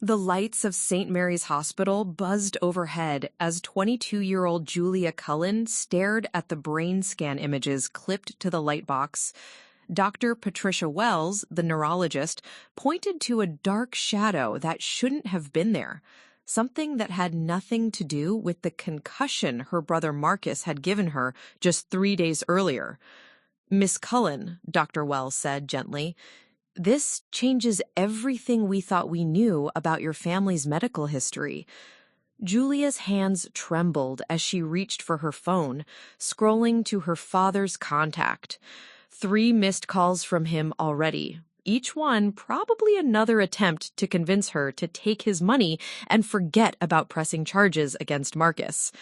The lights of St. Mary's Hospital buzzed overhead as 22-year-old Julia Cullin stared at the brain scan images clipped to the lightbox. Dr. Patricia Wells, the neurologist, pointed to a dark shadow that shouldn't have been there, something that had nothing to do with the concussion her brother Marcus had given her just 3 days earlier. "Miss Cullin," Dr. Wells said gently, "this changes everything we thought we knew about your family's medical history." Julia's hands trembled as she reached for her phone, scrolling to her father's contact. 3 missed calls from him already, each one probably another attempt to convince her to take his money and forget about pressing charges against Marcus.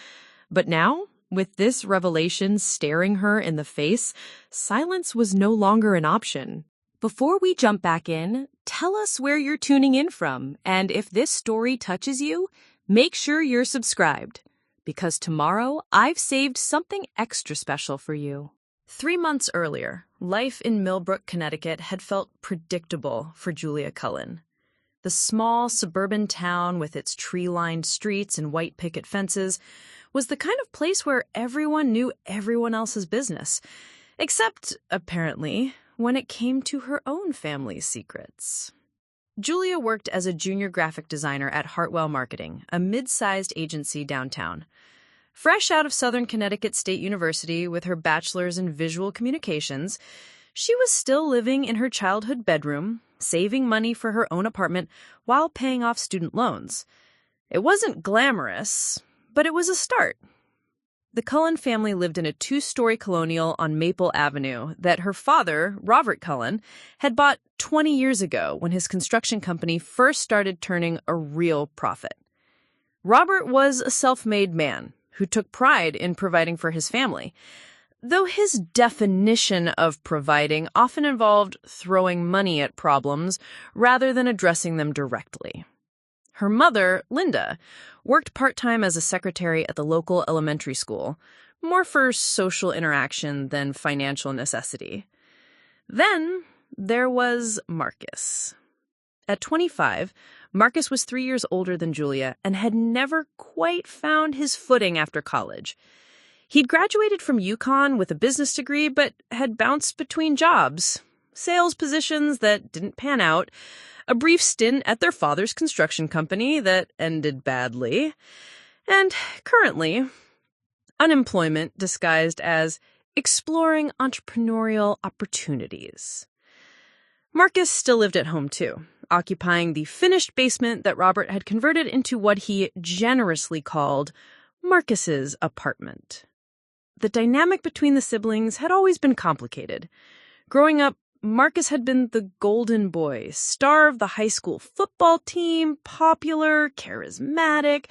But now, with this revelation staring her in the face, silence was no longer an option. Before we jump back in, tell us where you're tuning in from, and if this story touches you, make sure you're subscribed, because tomorrow I've saved something extra special for you. 3 months earlier, life in Millbrook, Connecticut had felt predictable for Julia Cullin. The small suburban town with its tree-lined streets and white picket fences was the kind of place where everyone knew everyone else's business, except, apparently, when it came to her own family's secrets. Julia worked as a junior graphic designer at Hartwell Marketing, a mid-sized agency downtown. Fresh out of Southern Connecticut State University with her bachelor's in visual communications, she was still living in her childhood bedroom, saving money for her own apartment while paying off student loans. It wasn't glamorous, but it was a start. The Cullin family lived in a 2-story colonial on Maple Avenue that her father, Robert Cullin, had bought 20 years ago when his construction company first started turning a real profit. Robert was a self-made man who took pride in providing for his family, though his definition of providing often involved throwing money at problems rather than addressing them directly. Her mother, Linda, worked part-time as a secretary at the local elementary school, more for social interaction than financial necessity. Then there was Marcus. At 25, Marcus was 3 years older than Julia and had never quite found his footing after college. He'd graduated from UConn with a business degree, but had bounced between jobs, sales positions that didn't pan out, a brief stint at their father's construction company that ended badly, and currently, unemployment disguised as exploring entrepreneurial opportunities. Marcus still lived at home, too, occupying the finished basement that Robert had converted into what he generously called Marcus's apartment. The dynamic between the siblings had always been complicated. Growing up, Marcus had been the golden boy, star of the high school football team, popular, charismatic.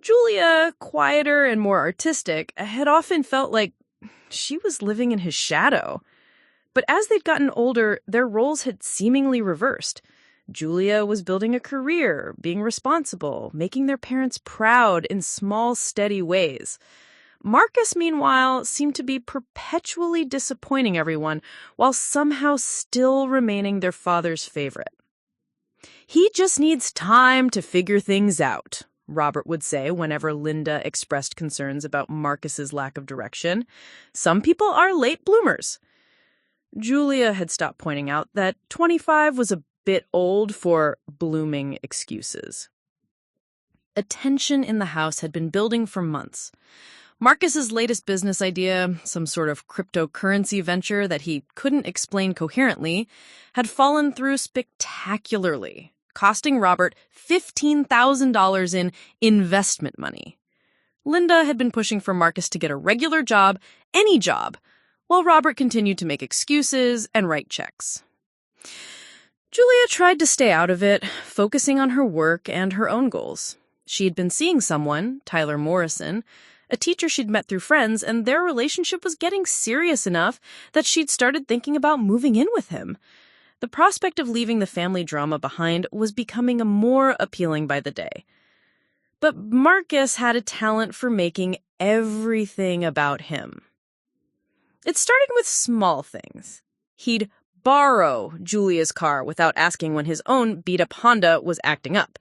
Julia, quieter and more artistic, had often felt like she was living in his shadow. But as they'd gotten older, their roles had seemingly reversed. Julia was building a career, being responsible, making their parents proud in small, steady ways. Marcus, meanwhile, seemed to be perpetually disappointing everyone while somehow still remaining their father's favorite. "He just needs time to figure things out," Robert would say whenever Linda expressed concerns about Marcus's lack of direction. "Some people are late bloomers." Julia had stopped pointing out that 25 was a bit old for blooming excuses. A tension in the house had been building for months. Marcus's latest business idea, some sort of cryptocurrency venture that he couldn't explain coherently, had fallen through spectacularly, costing Robert $15,000 in investment money. Linda had been pushing for Marcus to get a regular job, any job, while Robert continued to make excuses and write checks. Julia tried to stay out of it, focusing on her work and her own goals. She had been seeing someone, Tyler Morrison, a teacher she'd met through friends, and their relationship was getting serious enough that she'd started thinking about moving in with him. The prospect of leaving the family drama behind was becoming more appealing by the day. But Marcus had a talent for making everything about him. It started with small things. He'd borrow Julia's car without asking when his own beat-up Honda was acting up.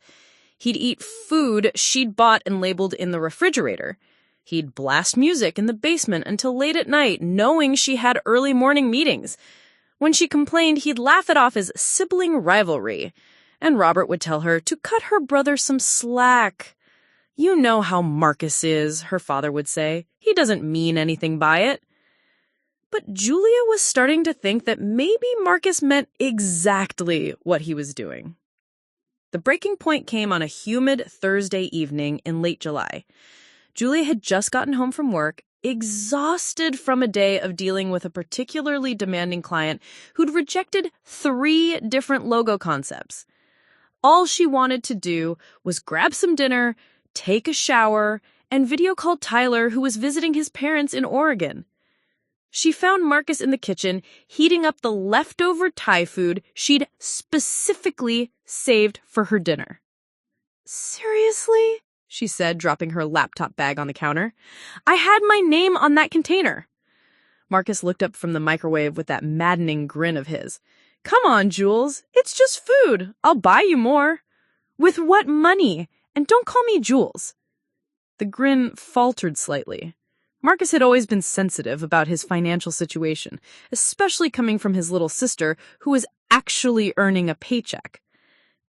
He'd eat food she'd bought and labeled in the refrigerator. He'd blast music in the basement until late at night, knowing she had early morning meetings. When she complained, he'd laugh it off as sibling rivalry. And Robert would tell her to cut her brother some slack. "You know how Marcus is," her father would say. "He doesn't mean anything by it." But Julia was starting to think that maybe Marcus meant exactly what he was doing. The breaking point came on a humid Thursday evening in late July. Julia had just gotten home from work, exhausted from a day of dealing with a particularly demanding client who'd rejected 3 different logo concepts. All she wanted to do was grab some dinner, take a shower, and video call Tyler, who was visiting his parents in Oregon. She found Marcus in the kitchen, heating up the leftover Thai food she'd specifically saved for her dinner. "Seriously?" she said, dropping her laptop bag on the counter. "I had my name on that container." Marcus looked up from the microwave with that maddening grin of his. "Come on, Jules. It's just food. I'll buy you more." "With what money? And don't call me Jules." The grin faltered slightly. Marcus had always been sensitive about his financial situation, especially coming from his little sister, who was actually earning a paycheck.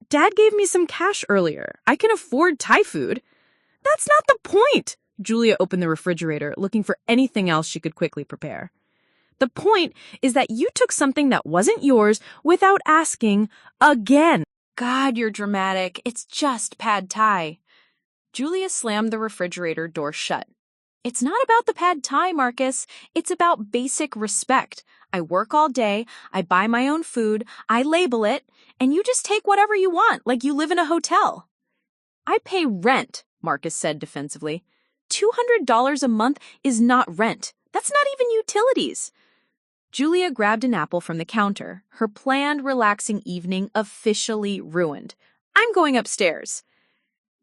"Dad gave me some cash earlier. I can afford Thai food." "That's not the point." Julia opened the refrigerator, looking for anything else she could quickly prepare. "The point is that you took something that wasn't yours without asking again." "God, you're dramatic. It's just pad thai." Julia slammed the refrigerator door shut. "It's not about the pad thai, Marcus. It's about basic respect. I work all day, I buy my own food, I label it, and you just take whatever you want, like you live in a hotel." "I pay rent," Marcus said defensively. $200 a month is not rent. That's not even utilities." Julia grabbed an apple from the counter, her planned relaxing evening officially ruined. "I'm going upstairs."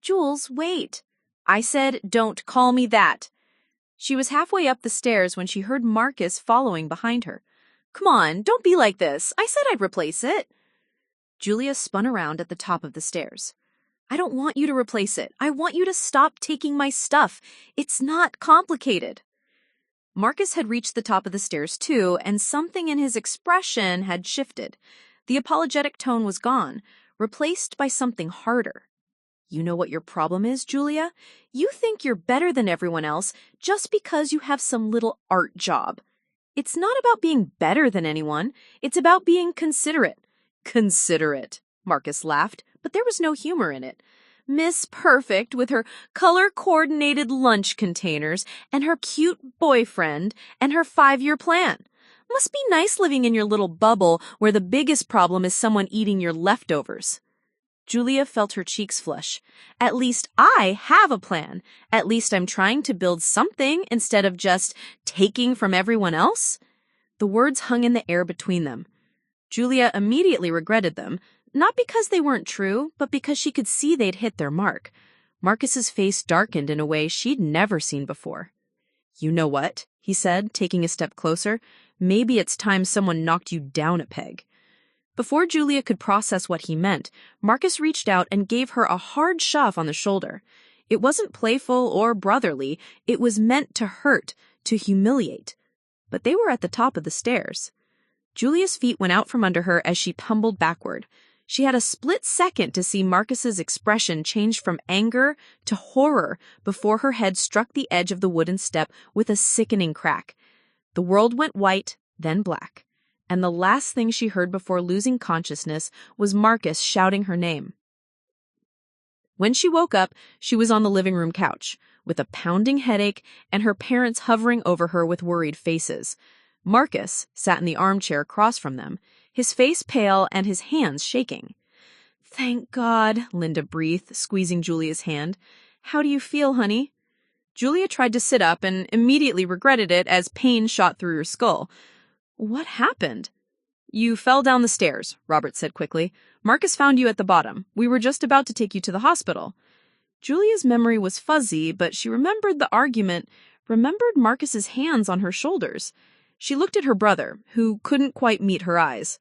"Jules, wait." "I said, don't call me that." She was halfway up the stairs when she heard Marcus following behind her. "Come on, don't be like this. I said I'd replace it." Julia spun around at the top of the stairs. "I don't want you to replace it. I want you to stop taking my stuff. It's not complicated." Marcus had reached the top of the stairs too, and something in his expression had shifted. The apologetic tone was gone, replaced by something harder. "You know what your problem is, Julia? You think you're better than everyone else just because you have some little art job. It's not about being better than anyone. It's about being considerate." "Considerate," Marcus laughed, but there was no humor in it. Miss Perfect with her color-coordinated lunch containers and her cute boyfriend and her 5-year plan. Must be nice living in your little bubble where the biggest problem is someone eating your leftovers. Julia felt her cheeks flush. At least I have a plan. At least I'm trying to build something instead of just taking from everyone else. The words hung in the air between them. Julia immediately regretted them, not because they weren't true, but because she could see they'd hit their mark. Marcus's face darkened in a way she'd never seen before. "You know what?" he said, taking a step closer. "Maybe it's time someone knocked you down a peg." Before Julia could process what he meant, Marcus reached out and gave her a hard shove on the shoulder. It wasn't playful or brotherly. It was meant to hurt, to humiliate. But they were at the top of the stairs. Julia's feet went out from under her as she tumbled backward. She had a split second to see Marcus's expression change from anger to horror before her head struck the edge of the wooden step with a sickening crack. The world went white, then black. And the last thing she heard before losing consciousness was Marcus shouting her name. When she woke up, she was on the living room couch, with a pounding headache and her parents hovering over her with worried faces. Marcus sat in the armchair across from them, his face pale and his hands shaking. "Thank God," Linda breathed, squeezing Julia's hand. "How do you feel, honey?" Julia tried to sit up and immediately regretted it as pain shot through her skull. "What happened?" "You fell down the stairs," Robert said quickly. "Marcus found you at the bottom. We were just about to take you to the hospital." Julia's memory was fuzzy, but she remembered the argument, remembered Marcus's hands on her shoulders. She looked at her brother, who couldn't quite meet her eyes.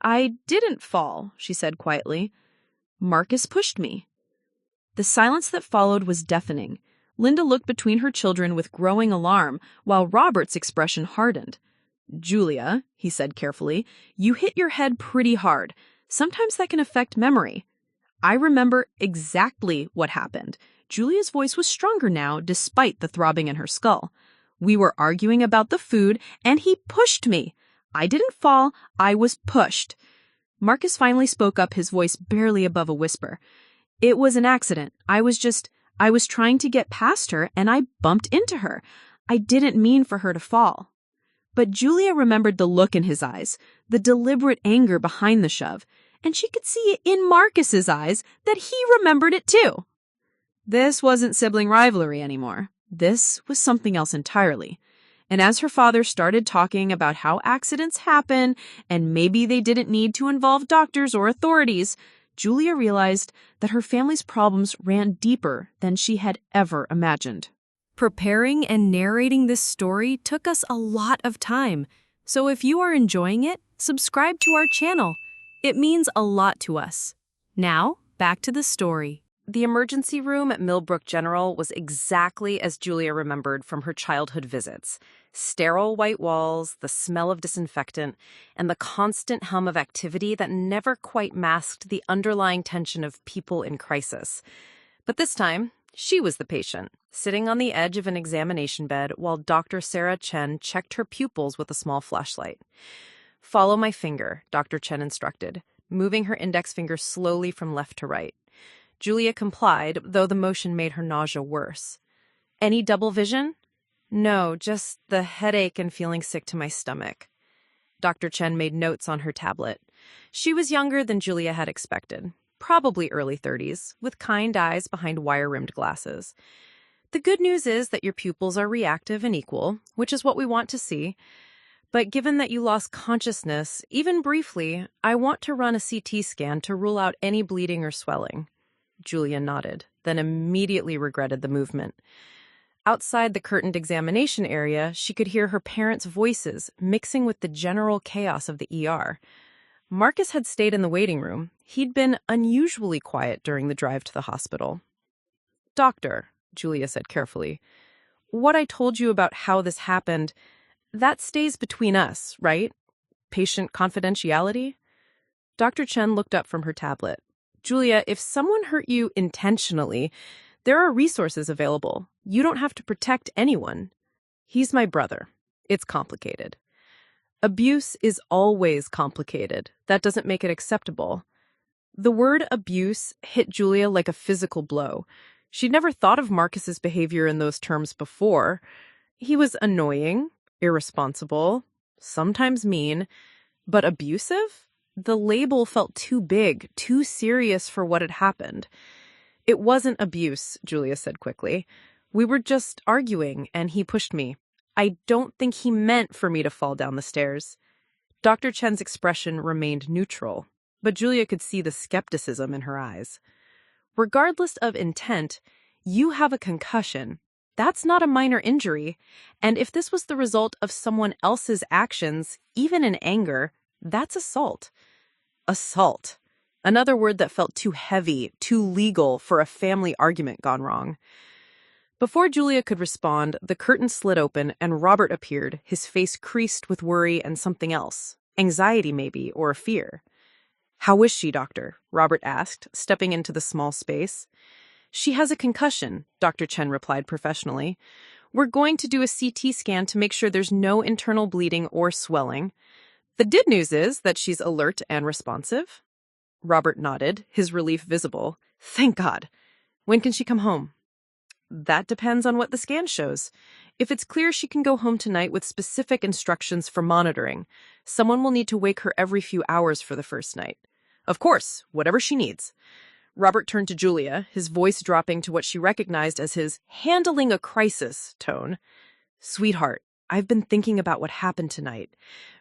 "I didn't fall," she said quietly. "Marcus pushed me." The silence that followed was deafening. Linda looked between her children with growing alarm, while Robert's expression hardened. "Julia," he said carefully, "you hit your head pretty hard. Sometimes that can affect memory." "I remember exactly what happened." Julia's voice was stronger now, despite the throbbing in her skull. "We were arguing about the food, and he pushed me. I didn't fall, I was pushed." Marcus finally spoke up, his voice barely above a whisper. "It was an accident. I was trying to get past her, and I bumped into her. I didn't mean for her to fall." But Julia remembered the look in his eyes, the deliberate anger behind the shove, and she could see in Marcus's eyes that he remembered it too. This wasn't sibling rivalry anymore. This was something else entirely. And as her father started talking about how accidents happen and maybe they didn't need to involve doctors or authorities, Julia realized that her family's problems ran deeper than she had ever imagined. Preparing and narrating this story took us a lot of time, so if you are enjoying it, subscribe to our channel. It means a lot to us. Now, back to the story. The emergency room at Millbrook General was exactly as Julia remembered from her childhood visits. Sterile white walls, the smell of disinfectant, and the constant hum of activity that never quite masked the underlying tension of people in crisis. But this time, she was the patient, sitting on the edge of an examination bed while Dr. Sarah Chen checked her pupils with a small flashlight. "Follow my finger," Dr. Chen instructed, moving her index finger slowly from left to right. Julia complied, though the motion made her nausea worse. "Any double vision?" "No, just the headache and feeling sick to my stomach." Dr. Chen made notes on her tablet. She was younger than Julia had expected, probably early 30s, with kind eyes behind wire-rimmed glasses. "The good news is that your pupils are reactive and equal, which is what we want to see. But given that you lost consciousness, even briefly, I want to run a CT scan to rule out any bleeding or swelling." Julia nodded, then immediately regretted the movement. Outside the curtained examination area, she could hear her parents' voices mixing with the general chaos of the ER. Marcus had stayed in the waiting room. He'd been unusually quiet during the drive to the hospital. "Doctor," Julia said carefully, "what I told you about how this happened, that stays between us, right? Patient confidentiality?" Dr. Chen looked up from her tablet. "Julia, if someone hurt you intentionally, there are resources available. You don't have to protect anyone. He's my brother. It's complicated." "Abuse is always complicated. That doesn't make it acceptable." The word abuse hit Julia like a physical blow. She'd never thought of Marcus's behavior in those terms before. He was annoying, irresponsible, sometimes mean, but abusive? The label felt too big, too serious for what had happened. "It wasn't abuse," Julia said quickly. "We were just arguing, and he pushed me. I don't think he meant for me to fall down the stairs." Dr. Chen's expression remained neutral, but Julia could see the skepticism in her eyes. "Regardless of intent, you have a concussion. That's not a minor injury, and if this was the result of someone else's actions, even in anger, that's assault." Assault. Another word that felt too heavy, too legal for a family argument gone wrong. Before Julia could respond, the curtain slid open and Robert appeared, his face creased with worry and something else. Anxiety, maybe, or fear. "How is she, doctor?" Robert asked, stepping into the small space. "She has a concussion," Dr. Chen replied professionally. "We're going to do a CT scan to make sure there's no internal bleeding or swelling. The good news is that she's alert and responsive." Robert nodded, his relief visible. "Thank God. When can she come home?" "That depends on what the scan shows. If it's clear she can go home tonight with specific instructions for monitoring, someone will need to wake her every few hours for the first night. Of course, whatever she needs." Robert turned to Julia, his voice dropping to what she recognized as his handling a crisis tone. "Sweetheart, I've been thinking about what happened tonight.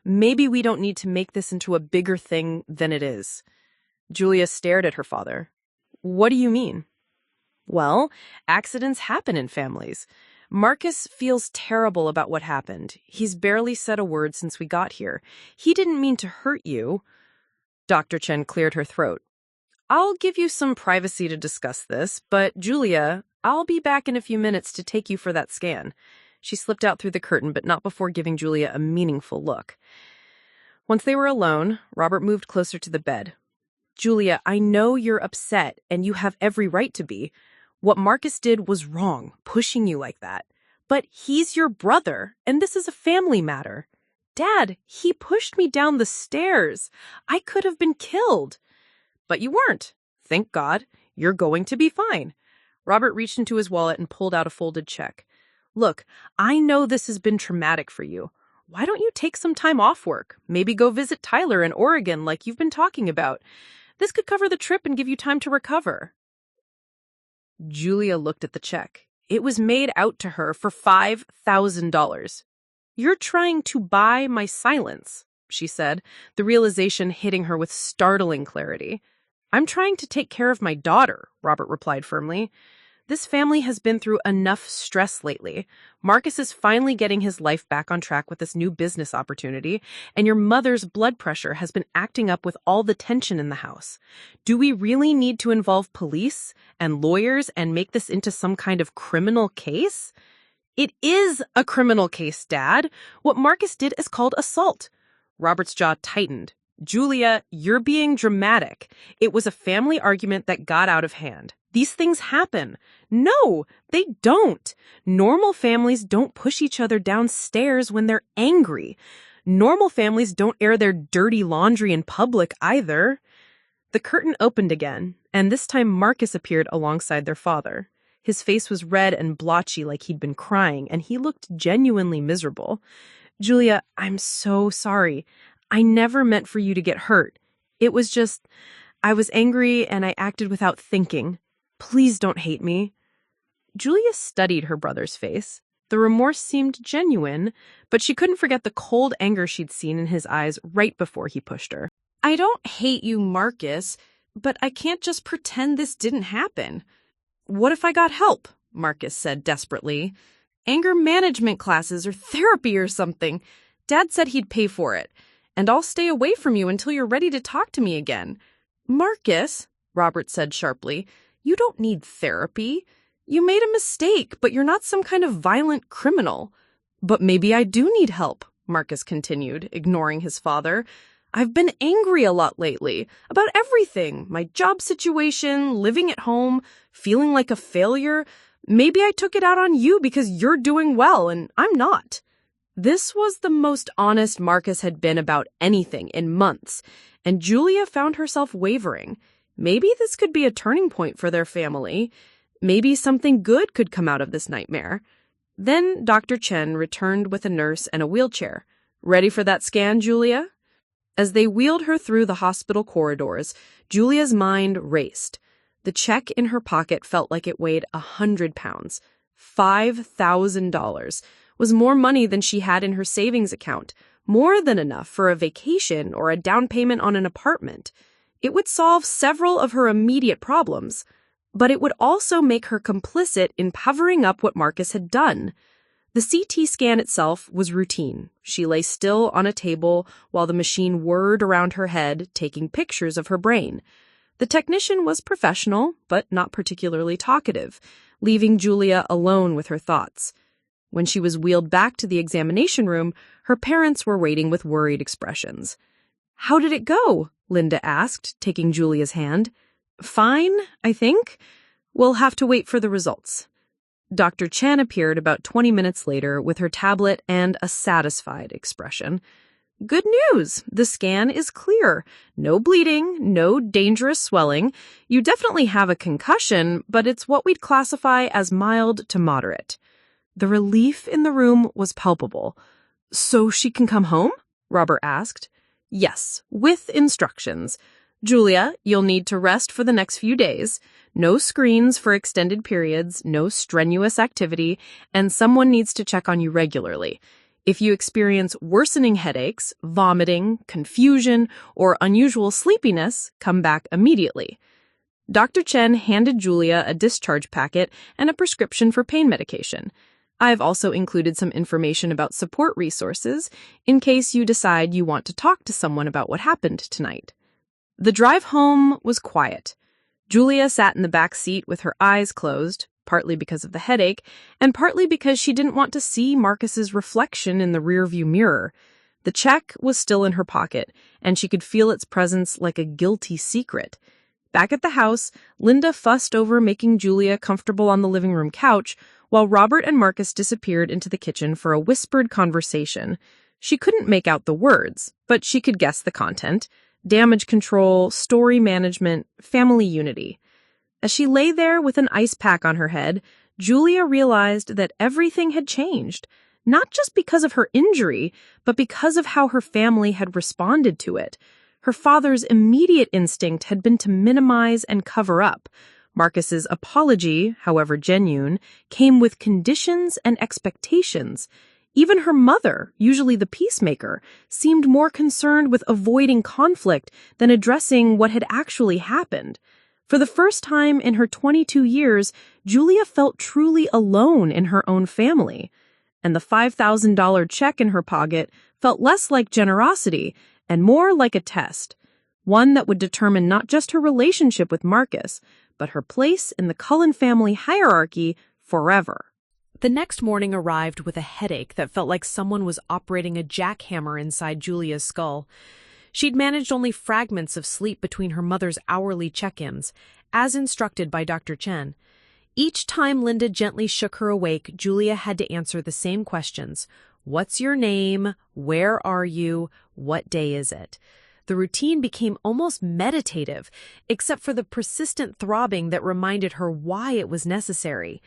Maybe we don't need to make this into a bigger thing than it is." Julia stared at her father. "What do you mean?" "Well, accidents happen in families. Marcus feels terrible about what happened. He's barely said a word since we got here. He didn't mean to hurt you. Dr. Chen cleared her throat. I'll give you some privacy to discuss this, but Julia, I'll be back in a few minutes to take you for that scan. She slipped out through the curtain, but not before giving Julia a meaningful look. Once they were alone, Robert moved closer to the bed. Julia, I know you're upset, and you have every right to be. What Marcus did was wrong, pushing you like that. But he's your brother, and this is a family matter. Dad, he pushed me down the stairs. I could have been killed. But you weren't. Thank God. You're going to be fine. Robert reached into his wallet and pulled out a folded check. Look, I know this has been traumatic for you. Why don't you take some time off work? Maybe go visit Tyler in Oregon like you've been talking about. This could cover the trip and give you time to recover. Julia looked at the check. It was made out to her for $5,000. You're trying to buy my silence, she said, the realization hitting her with startling clarity. I'm trying to take care of my daughter, Robert replied firmly. This family has been through enough stress lately. Marcus is finally getting his life back on track with this new business opportunity, and your mother's blood pressure has been acting up with all the tension in the house. Do we really need to involve police and lawyers and make this into some kind of criminal case? It is a criminal case, Dad. What Marcus did is called assault. Robert's jaw tightened. Julia, you're being dramatic. It was a family argument that got out of hand. These things happen. No, they don't. Normal families don't push each other downstairs when they're angry. Normal families don't air their dirty laundry in public either. The curtain opened again, and this time Marcus appeared alongside their father. His face was red and blotchy like he'd been crying, and he looked genuinely miserable. Julia, I'm so sorry. I never meant for you to get hurt. It was just, I was angry and I acted without thinking. Please don't hate me. Julia studied her brother's face. The remorse seemed genuine, but she couldn't forget the cold anger she'd seen in his eyes right before he pushed her. I don't hate you, Marcus, but I can't just pretend this didn't happen. What if I got help? Marcus said desperately. Anger management classes or therapy or something. Dad said he'd pay for it. And I'll stay away from you until you're ready to talk to me again. Marcus, Robert said sharply, you don't need therapy. You made a mistake, but you're not some kind of violent criminal. But maybe I do need help, Marcus continued, ignoring his father. I've been angry a lot lately, about everything, my job situation, living at home, feeling like a failure. Maybe I took it out on you because you're doing well and I'm not. This was the most honest Marcus had been about anything in months, and Julia found herself wavering. Maybe this could be a turning point for their family. Maybe something good could come out of this nightmare. Then Dr. Chen returned with a nurse and a wheelchair. Ready for that scan, Julia? As they wheeled her through the hospital corridors, Julia's mind raced. The check in her pocket felt like it weighed 100 pounds. $5,000 was more money than she had in her savings account, more than enough for a vacation or a down payment on an apartment. It would solve several of her immediate problems, but it would also make her complicit in covering up what Marcus had done. The CT scan itself was routine. She lay still on a table while the machine whirred around her head, taking pictures of her brain. The technician was professional, but not particularly talkative, leaving Julia alone with her thoughts. When she was wheeled back to the examination room, her parents were waiting with worried expressions. How did it go? Linda asked, taking Julia's hand. Fine, I think. We'll have to wait for the results. Dr. Chen appeared about 20 minutes later with her tablet and a satisfied expression. Good news! The scan is clear. No bleeding, no dangerous swelling. You definitely have a concussion, but it's what we'd classify as mild to moderate. The relief in the room was palpable. So she can come home? Robert asked. Yes, with instructions. Julia, you'll need to rest for the next few days. No screens for extended periods, no strenuous activity, and someone needs to check on you regularly. If you experience worsening headaches, vomiting, confusion, or unusual sleepiness, come back immediately. Dr. Chen handed Julia a discharge packet and a prescription for pain medication. I've also included some information about support resources in case you decide you want to talk to someone about what happened tonight. The drive home was quiet. Julia sat in the back seat with her eyes closed, partly because of the headache, and partly because she didn't want to see Marcus's reflection in the rearview mirror. The check was still in her pocket, and she could feel its presence like a guilty secret. Back at the house, Linda fussed over making Julia comfortable on the living room couch, while Robert and Marcus disappeared into the kitchen for a whispered conversation. She couldn't make out the words, but she could guess the content: damage control, story management, family unity. As she lay there with an ice pack on her head, Julia realized that everything had changed, not just because of her injury, but because of how her family had responded to it. Her father's immediate instinct had been to minimize and cover up. Marcus's apology, however genuine, came with conditions and expectations. Even her mother, usually the peacemaker, seemed more concerned with avoiding conflict than addressing what had actually happened. For the first time in her 22 years, Julia felt truly alone in her own family. And the $5,000 check in her pocket felt less like generosity and more like a test, one that would determine not just her relationship with Marcus, but her place in the Cullin family hierarchy forever. The next morning arrived with a headache that felt like someone was operating a jackhammer inside Julia's skull. She'd managed only fragments of sleep between her mother's hourly check-ins, as instructed by Dr. Chen. Each time Linda gently shook her awake, Julia had to answer the same questions. What's your name? Where are you? What day is it? The routine became almost meditative, except for the persistent throbbing that reminded her why it was necessary.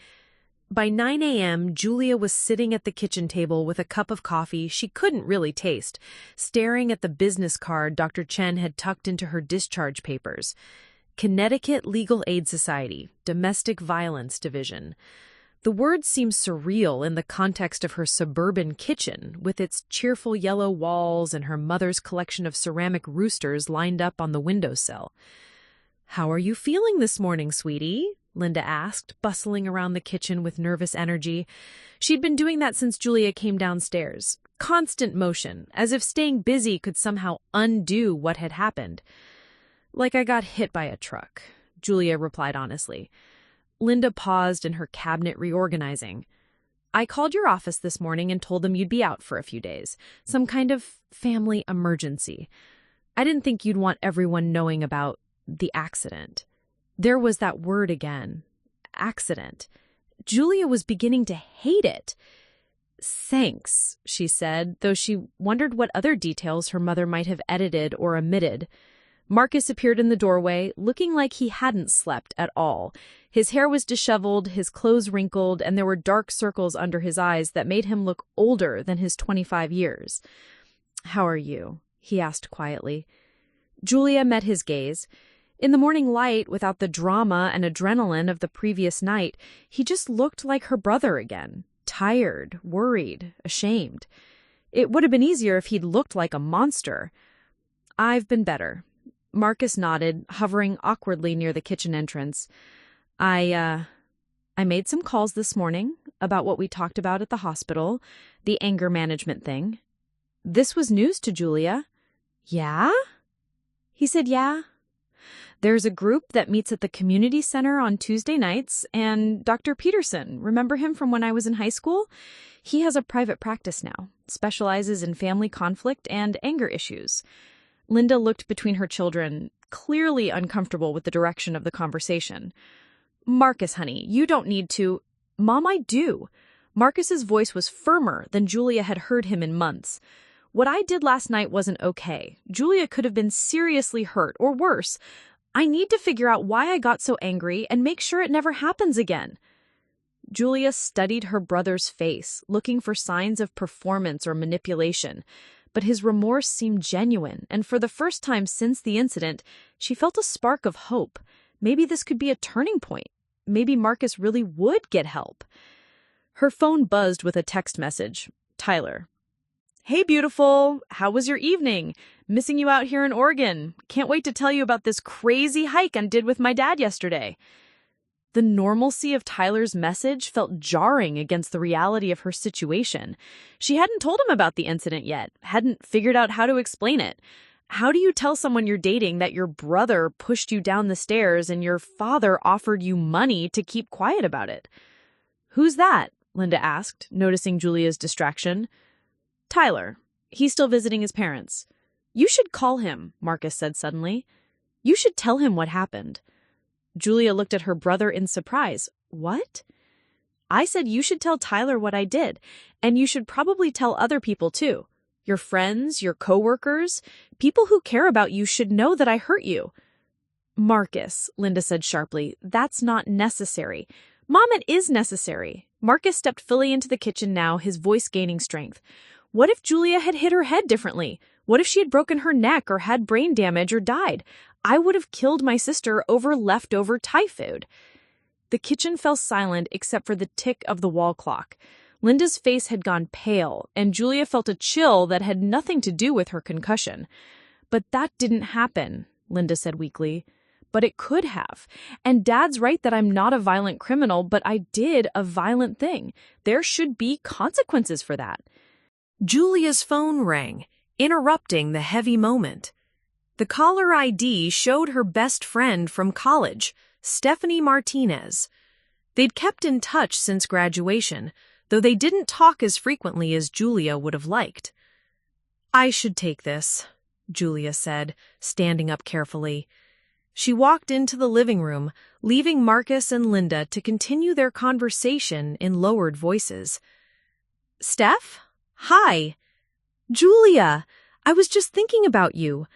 By 9 a.m., Julia was sitting at the kitchen table with a cup of coffee she couldn't really taste, staring at the business card Dr. Chen had tucked into her discharge papers. Connecticut Legal Aid Society, Domestic Violence Division. The words seemed surreal in the context of her suburban kitchen, with its cheerful yellow walls and her mother's collection of ceramic roosters lined up on the windowsill. "How are you feeling this morning, sweetie?" Linda asked, bustling around the kitchen with nervous energy. She'd been doing that since Julia came downstairs. Constant motion, as if staying busy could somehow undo what had happened. "Like I got hit by a truck," Julia replied honestly. Linda paused in her cabinet reorganizing. "I called your office this morning and told them you'd be out for a few days. Some kind of family emergency. I didn't think you'd want everyone knowing about the accident." There was that word again. Accident. Julia was beginning to hate it. "Thanks," she said, though she wondered what other details her mother might have edited or omitted. Marcus appeared in the doorway, looking like he hadn't slept at all. His hair was disheveled, his clothes wrinkled, and there were dark circles under his eyes that made him look older than his 25 years. "How are you?" he asked quietly. Julia met his gaze. In the morning light, without the drama and adrenaline of the previous night, he just looked like her brother again, tired, worried, ashamed. It would have been easier if he'd looked like a monster. "I've been better." Marcus nodded, hovering awkwardly near the kitchen entrance. I made some calls this morning about what we talked about at the hospital, the anger management thing." This was news to Julia. "Yeah?" He said, "Yeah. There's a group that meets at the community center on Tuesday nights, and Dr. Peterson, remember him from when I was in high school? He has a private practice now, specializes in family conflict and anger issues." Linda looked between her children, clearly uncomfortable with the direction of the conversation. "Marcus, honey, you don't need to—" "Mom, I do." Marcus's voice was firmer than Julia had heard him in months. "What I did last night wasn't okay. Julia could have been seriously hurt, or worse. I need to figure out why I got so angry and make sure it never happens again." Julia studied her brother's face, looking for signs of performance or manipulation. But his remorse seemed genuine, and for the first time since the incident, she felt a spark of hope. Maybe this could be a turning point. Maybe Marcus really would get help. Her phone buzzed with a text message. Tyler. "Hey, beautiful. How was your evening? Missing you out here in Oregon. Can't wait to tell you about this crazy hike I did with my dad yesterday." The normalcy of Tyler's message felt jarring against the reality of her situation. She hadn't told him about the incident yet, hadn't figured out how to explain it. How do you tell someone you're dating that your brother pushed you down the stairs and your father offered you money to keep quiet about it? "Who's that?" Linda asked, noticing Julia's distraction. "Tyler. He's still visiting his parents." "You should call him," Marcus said suddenly. "You should tell him what happened." Julia looked at her brother in surprise. "What?" "I said you should tell Tyler what I did, and you should probably tell other people too. Your friends, your coworkers, people who care about you should know that I hurt you." "Marcus," Linda said sharply, "that's not necessary." "Mom, it is necessary." Marcus stepped fully into the kitchen now, his voice gaining strength. What if Julia had hit her head differently? What if she had broken her neck or had brain damage or died? I would have killed my sister over leftover Thai food. The kitchen fell silent except for the tick of the wall clock. Linda's face had gone pale, and Julia felt a chill that had nothing to do with her concussion. "But that didn't happen," Linda said weakly. "But it could have. And Dad's right that I'm not a violent criminal, but I did a violent thing. There should be consequences for that." Julia's phone rang, interrupting the heavy moment. The caller ID showed her best friend from college, Stephanie Martinez. They'd kept in touch since graduation, though they didn't talk as frequently as Julia would have liked. "I should take this," Julia said, standing up carefully. She walked into the living room, leaving Marcus and Linda to continue their conversation in lowered voices. "Steph? Hi. Julia, I was just thinking about you.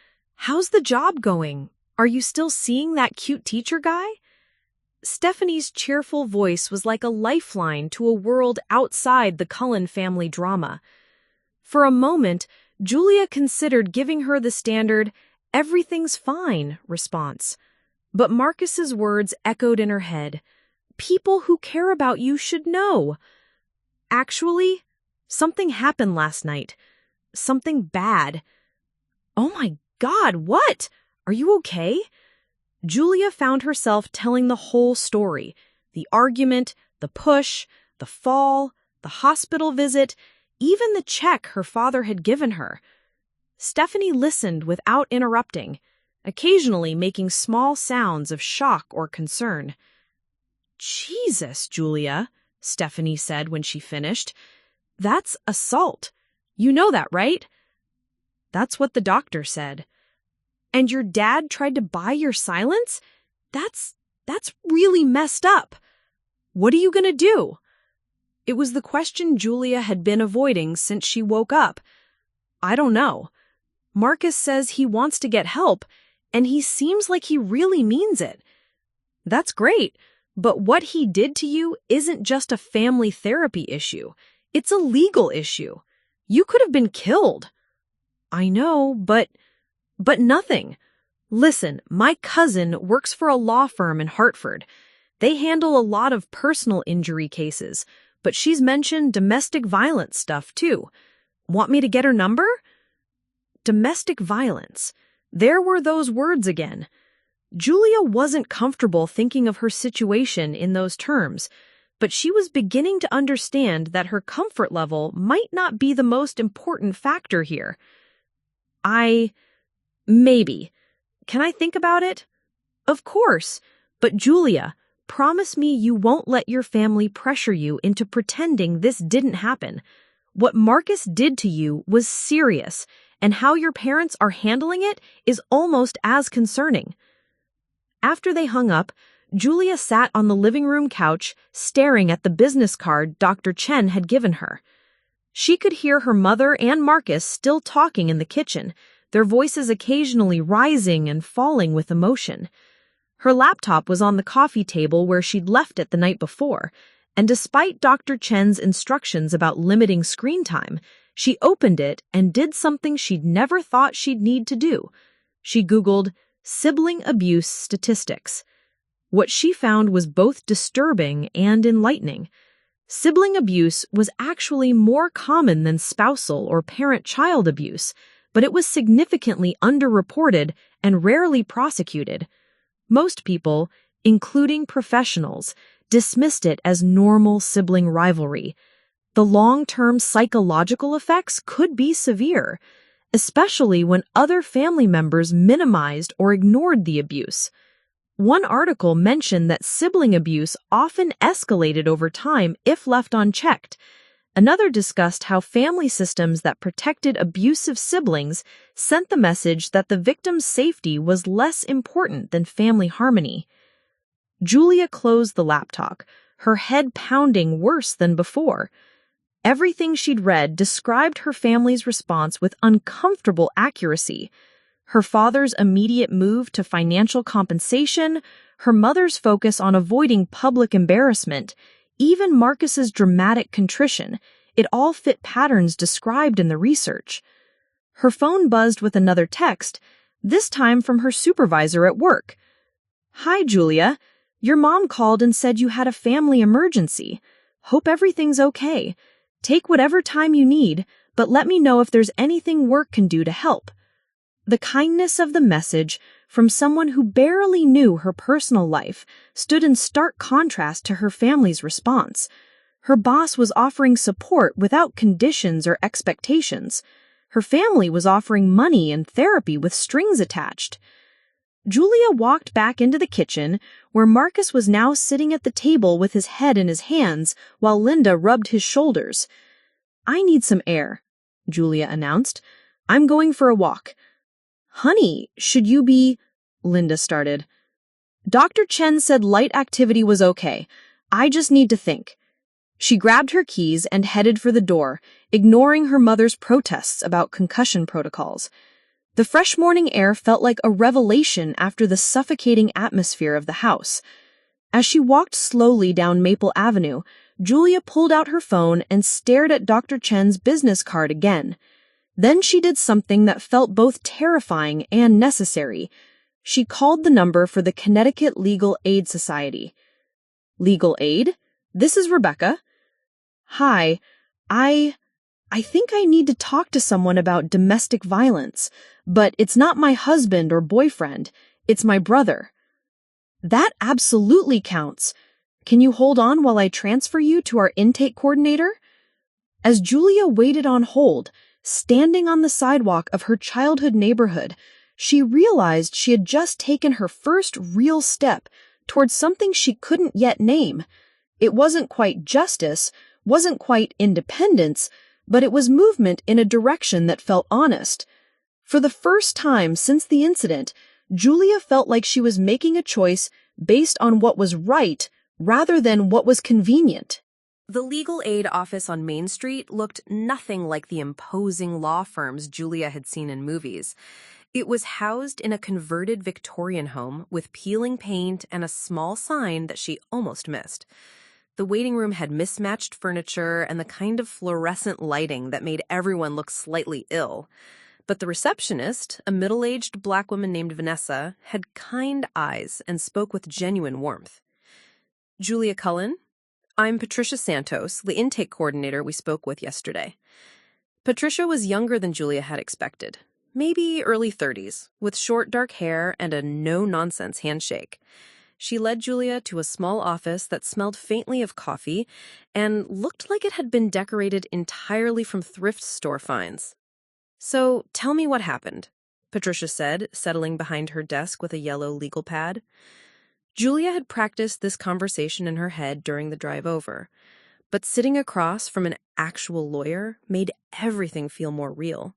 How's the job going? Are you still seeing that cute teacher guy?" Stephanie's cheerful voice was like a lifeline to a world outside the Cullin family drama. For a moment, Julia considered giving her the standard, "everything's fine" response. But Marcus's words echoed in her head. People who care about you should know. Actually, something happened last night. Something bad. "Oh my God, what? Are you okay?" Julia found herself telling the whole story. The argument, the push, the fall, the hospital visit, even the check her father had given her. Stephanie listened without interrupting, occasionally making small sounds of shock or concern. "Jesus, Julia," Stephanie said when she finished. "That's assault. You know that, right?" "That's what the doctor said." "And your dad tried to buy your silence? That's really messed up. What are you going to do?" It was the question Julia had been avoiding since she woke up. "I don't know. Marcus says he wants to get help, and he seems like he really means it." "That's great, but what he did to you isn't just a family therapy issue. It's a legal issue. You could have been killed." "I know, but nothing. Listen, my cousin works for a law firm in Hartford. They handle a lot of personal injury cases, but she's mentioned domestic violence stuff too. Want me to get her number?" Domestic violence. There were those words again. Julia wasn't comfortable thinking of her situation in those terms, but she was beginning to understand that her comfort level might not be the most important factor here. Maybe. Can I think about it?" "Of course. But Julia, promise me you won't let your family pressure you into pretending this didn't happen. What Marcus did to you was serious, and how your parents are handling it is almost as concerning." After they hung up, Julia sat on the living room couch, staring at the business card Dr. Chen had given her. She could hear her mother and Marcus still talking in the kitchen, their voices occasionally rising and falling with emotion. Her laptop was on the coffee table where she'd left it the night before, and despite Dr. Chen's instructions about limiting screen time, she opened it and did something she'd never thought she'd need to do. She Googled sibling abuse statistics. What she found was both disturbing and enlightening. Sibling abuse was actually more common than spousal or parent-child abuse, but it was significantly underreported and rarely prosecuted. Most people, including professionals, dismissed it as normal sibling rivalry. The long-term psychological effects could be severe, especially when other family members minimized or ignored the abuse. One article mentioned that sibling abuse often escalated over time if left unchecked. Another discussed how family systems that protected abusive siblings sent the message that the victim's safety was less important than family harmony. Julia closed the laptop, her head pounding worse than before. Everything she'd read described her family's response with uncomfortable accuracy. Her father's immediate move to financial compensation, her mother's focus on avoiding public embarrassment, even Marcus's dramatic contrition, it all fit patterns described in the research. Her phone buzzed with another text, this time from her supervisor at work. "Hi, Julia. Your mom called and said you had a family emergency. Hope everything's okay. Take whatever time you need, but let me know if there's anything work can do to help." The kindness of the message from someone who barely knew her personal life stood in stark contrast to her family's response. Her boss was offering support without conditions or expectations. Her family was offering money and therapy with strings attached. Julia walked back into the kitchen, where Marcus was now sitting at the table with his head in his hands while Linda rubbed his shoulders. "I need some air," Julia announced. "I'm going for a walk." "Honey, should you be—" Linda started. "Dr. Chen said light activity was okay. I just need to think." She grabbed her keys and headed for the door, ignoring her mother's protests about concussion protocols. The fresh morning air felt like a revelation after the suffocating atmosphere of the house. As she walked slowly down Maple Avenue, Julia pulled out her phone and stared at Dr. Chen's business card again. Then she did something that felt both terrifying and necessary. She called the number for the Connecticut Legal Aid Society. "Legal aid? This is Rebecca." "Hi, I think I need to talk to someone about domestic violence, but it's not my husband or boyfriend, it's my brother." "That absolutely counts. Can you hold on while I transfer you to our intake coordinator?" As Julia waited on hold, standing on the sidewalk of her childhood neighborhood, she realized she had just taken her first real step towards something she couldn't yet name. It wasn't quite justice, wasn't quite independence, but it was movement in a direction that felt honest. For the first time since the incident, Julia felt like she was making a choice based on what was right rather than what was convenient. The legal aid office on Main Street looked nothing like the imposing law firms Julia had seen in movies. It was housed in a converted Victorian home with peeling paint and a small sign that she almost missed. The waiting room had mismatched furniture and the kind of fluorescent lighting that made everyone look slightly ill. But the receptionist, a middle-aged black woman named Vanessa, had kind eyes and spoke with genuine warmth. "Julia Cullin? I'm Patricia Santos, the intake coordinator we spoke with yesterday." Patricia was younger than Julia had expected, maybe early 30s, with short dark hair and a no-nonsense handshake. She led Julia to a small office that smelled faintly of coffee and looked like it had been decorated entirely from thrift store finds. "So, tell me what happened," Patricia said, settling behind her desk with a yellow legal pad. Julia had practiced this conversation in her head during the drive over, but sitting across from an actual lawyer made everything feel more real.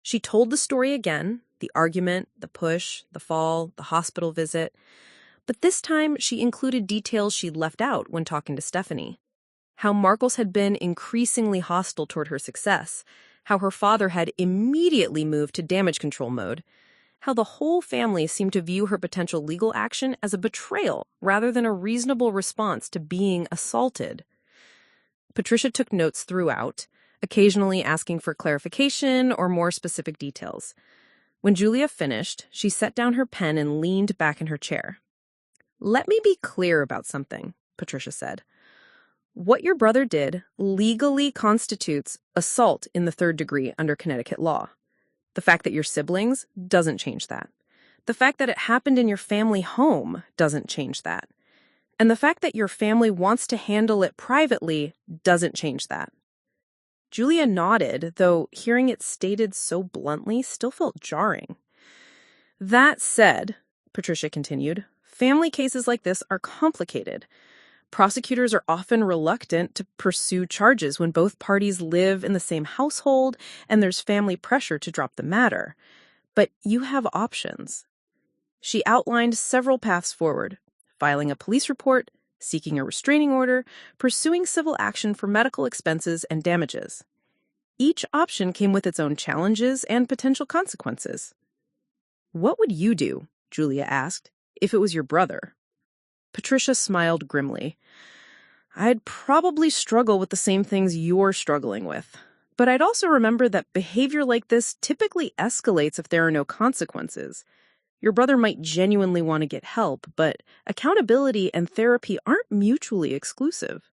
She told the story again, the argument, the push, the fall, the hospital visit, but this time she included details she'd left out when talking to Stephanie. How Marcus had been increasingly hostile toward her success, how her father had immediately moved to damage control mode, how the whole family seemed to view her potential legal action as a betrayal rather than a reasonable response to being assaulted. Patricia took notes throughout, occasionally asking for clarification or more specific details. When Julia finished, she set down her pen and leaned back in her chair. "Let me be clear about something," Patricia said. "What your brother did legally constitutes assault in the third degree under Connecticut law. The fact that you're siblings doesn't change that. The fact that it happened in your family home doesn't change that. And the fact that your family wants to handle it privately doesn't change that. Julia nodded, though hearing it stated so bluntly still felt jarring. That said, Patricia continued, family cases like this are complicated. Prosecutors are often reluctant to pursue charges when both parties live in the same household and there's family pressure to drop the matter. But you have options. She outlined several paths forward: filing a police report, seeking a restraining order, pursuing civil action for medical expenses and damages. Each option came with its own challenges and potential consequences. "What would you do?" Julia asked, "if it was your brother?" Patricia smiled grimly. "I'd probably struggle with the same things you're struggling with. But I'd also remember that behavior like this typically escalates if there are no consequences. Your brother might genuinely want to get help, but accountability and therapy aren't mutually exclusive."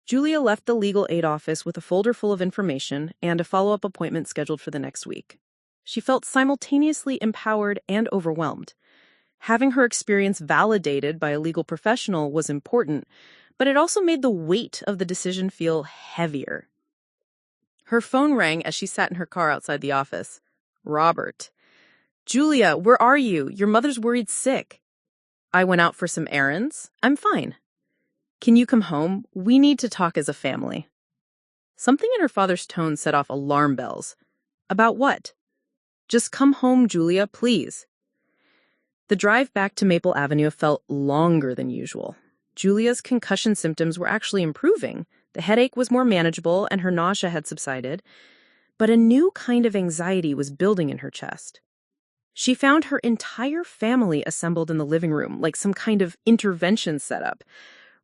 Julia left the legal aid office with a folder full of information and a follow-up appointment scheduled for the next week. She felt simultaneously empowered and overwhelmed. Having her experience validated by a legal professional was important, but it also made the weight of the decision feel heavier. Her phone rang as she sat in her car outside the office. Robert. "Julia, where are you? Your mother's worried sick." "I went out for some errands. I'm fine." "Can you come home? We need to talk as a family." Something in her father's tone set off alarm bells. "About what?" "Just come home, Julia, please." The drive back to Maple Avenue felt longer than usual. Julia's concussion symptoms were actually improving. The headache was more manageable and her nausea had subsided. But a new kind of anxiety was building in her chest. She found her entire family assembled in the living room, like some kind of intervention setup.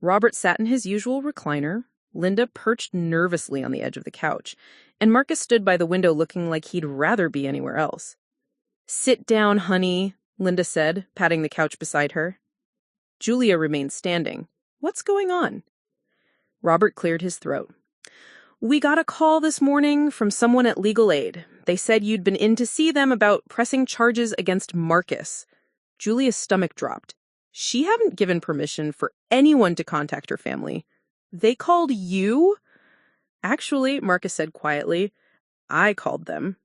Robert sat in his usual recliner, Linda perched nervously on the edge of the couch, and Marcus stood by the window looking like he'd rather be anywhere else. "Sit down, honey," Linda said, patting the couch beside her. Julia remained standing. "What's going on?" Robert cleared his throat. "We got a call this morning from someone at Legal Aid. They said you'd been in to see them about pressing charges against Marcus." Julia's stomach dropped. She hadn't given permission for anyone to contact her family. "They called you?" "Actually," Marcus said quietly, "I called them.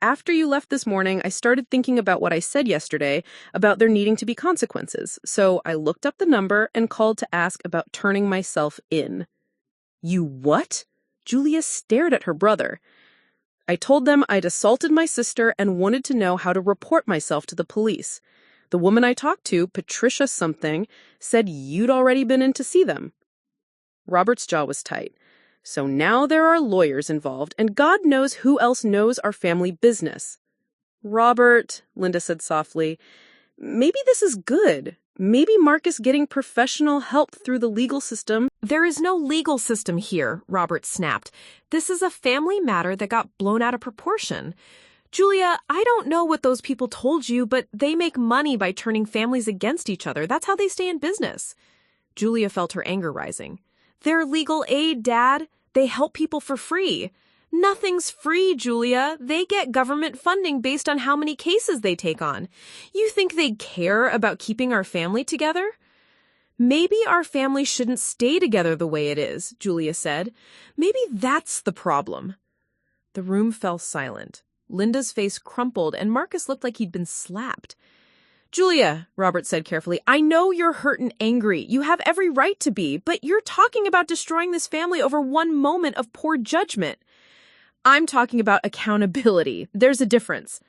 After you left this morning, I started thinking about what I said yesterday about there needing to be consequences. So I looked up the number and called to ask about turning myself in." "You what?" Julia stared at her brother. "I told them I'd assaulted my sister and wanted to know how to report myself to the police. The woman I talked to, Patricia something, said you'd already been in to see them." Robert's jaw was tight. "So now there are lawyers involved, and God knows who else knows our family business." "Robert," Linda said softly, "maybe this is good. Maybe Marcus getting professional help through the legal system." "There is no legal system here," Robert snapped. "This is a family matter that got blown out of proportion. Julia, I don't know what those people told you, but they make money by turning families against each other. That's how they stay in business." Julia felt her anger rising. "They're legal aid, Dad. They help people for free." "Nothing's free, Julia. They get government funding based on how many cases they take on. You think they care about keeping our family together?" "Maybe our family shouldn't stay together the way it is," Julia said. "Maybe that's the problem." The room fell silent. Linda's face crumpled, and Marcus looked like he'd been slapped. "Julia," Robert said carefully, "I know you're hurt and angry. You have every right to be, but you're talking about destroying this family over one moment of poor judgment." "I'm talking about accountability. There's a difference."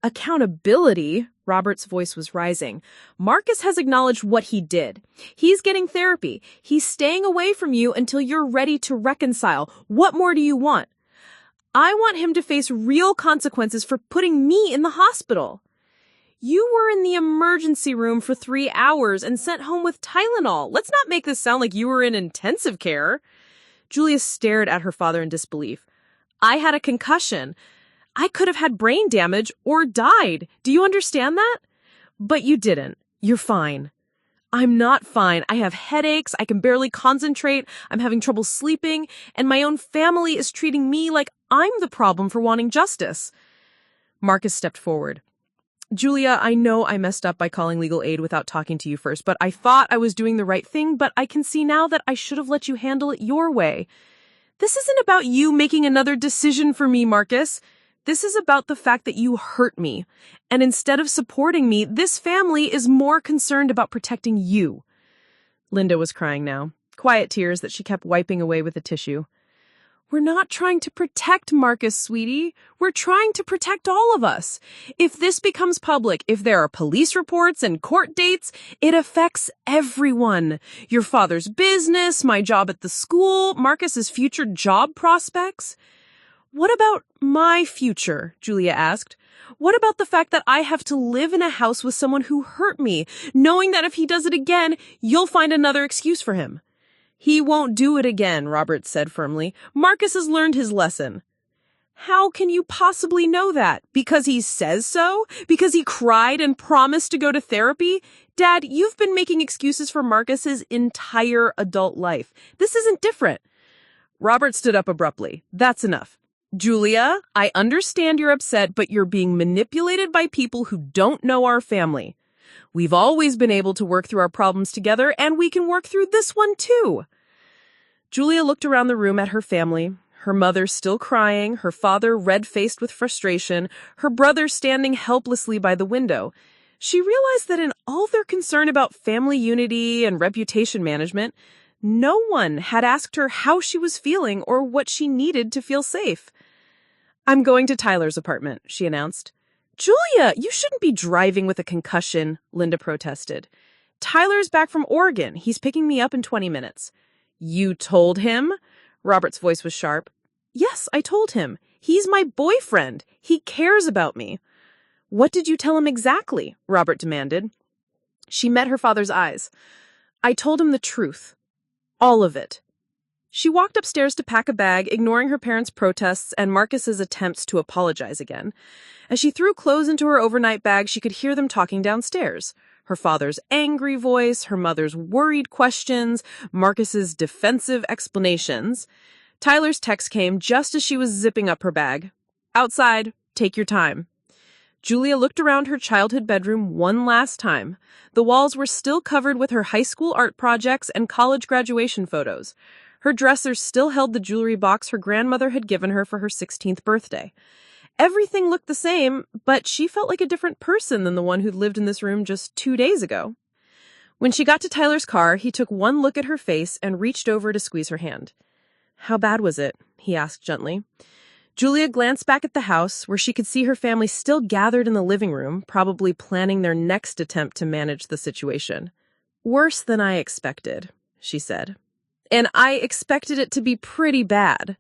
"Accountability?" Robert's voice was rising. "Marcus has acknowledged what he did. He's getting therapy. He's staying away from you until you're ready to reconcile. What more do you want?" "I want him to face real consequences for putting me in the hospital." "You were in the emergency room for 3 hours and sent home with Tylenol. Let's not make this sound like you were in intensive care." Julia stared at her father in disbelief. "I had a concussion. I could have had brain damage or died. Do you understand that?" "But you didn't. You're fine." "I'm not fine. I have headaches. I can barely concentrate. I'm having trouble sleeping. And my own family is treating me like I'm the problem for wanting justice." Marcus stepped forward. Julia, I know I messed up by calling legal aid without talking to you first, but I thought I was doing the right thing, but I can see now that I should have let you handle it your way. This isn't about you making another decision for me, Marcus. This is about the fact that you hurt me. And instead of supporting me, this family is more concerned about protecting you. Linda was crying now, quiet tears that she kept wiping away with a tissue. We're not trying to protect Marcus, sweetie. We're trying to protect all of us. If this becomes public, if there are police reports and court dates, it affects everyone. Your father's business, my job at the school, Marcus's future job prospects. What about my future? Julia asked. What about the fact that I have to live in a house with someone who hurt me, knowing that if he does it again, you'll find another excuse for him? He won't do it again, Robert said firmly. Marcus has learned his lesson. How can you possibly know that? Because he says so? Because he cried and promised to go to therapy? Dad, you've been making excuses for Marcus's entire adult life. This isn't different. Robert stood up abruptly. That's enough. Julia, I understand you're upset, but you're being manipulated by people who don't know our family. We've always been able to work through our problems together, and we can work through this one too. Julia looked around the room at her family, her mother still crying, her father red-faced with frustration, her brother standing helplessly by the window. She realized that in all their concern about family unity and reputation management, no one had asked her how she was feeling or what she needed to feel safe. I'm going to Tyler's apartment, she announced. Julia, you shouldn't be driving with a concussion, Linda protested. Tyler's back from Oregon. He's picking me up in 20 minutes. You told him? Robert's voice was sharp. Yes, I told him. He's my boyfriend. He cares about me. What did you tell him exactly? Robert demanded. She met her father's eyes. I told him the truth. All of it. She walked upstairs to pack a bag, ignoring her parents' protests and Marcus's attempts to apologize again. As she threw clothes into her overnight bag, she could hear them talking downstairs. Her father's angry voice, her mother's worried questions, Marcus's defensive explanations. Tyler's text came just as she was zipping up her bag. Outside, take your time. Julia looked around her childhood bedroom one last time. The walls were still covered with her high school art projects and college graduation photos. Her dresser still held the jewelry box her grandmother had given her for her 16th birthday. Everything looked the same, but she felt like a different person than the one who'd lived in this room just 2 days ago. When she got to Tyler's car, he took one look at her face and reached over to squeeze her hand. How bad was it? He asked gently. Julia glanced back at the house, where she could see her family still gathered in the living room, probably planning their next attempt to manage the situation. Worse than I expected, she said. And I expected it to be pretty bad.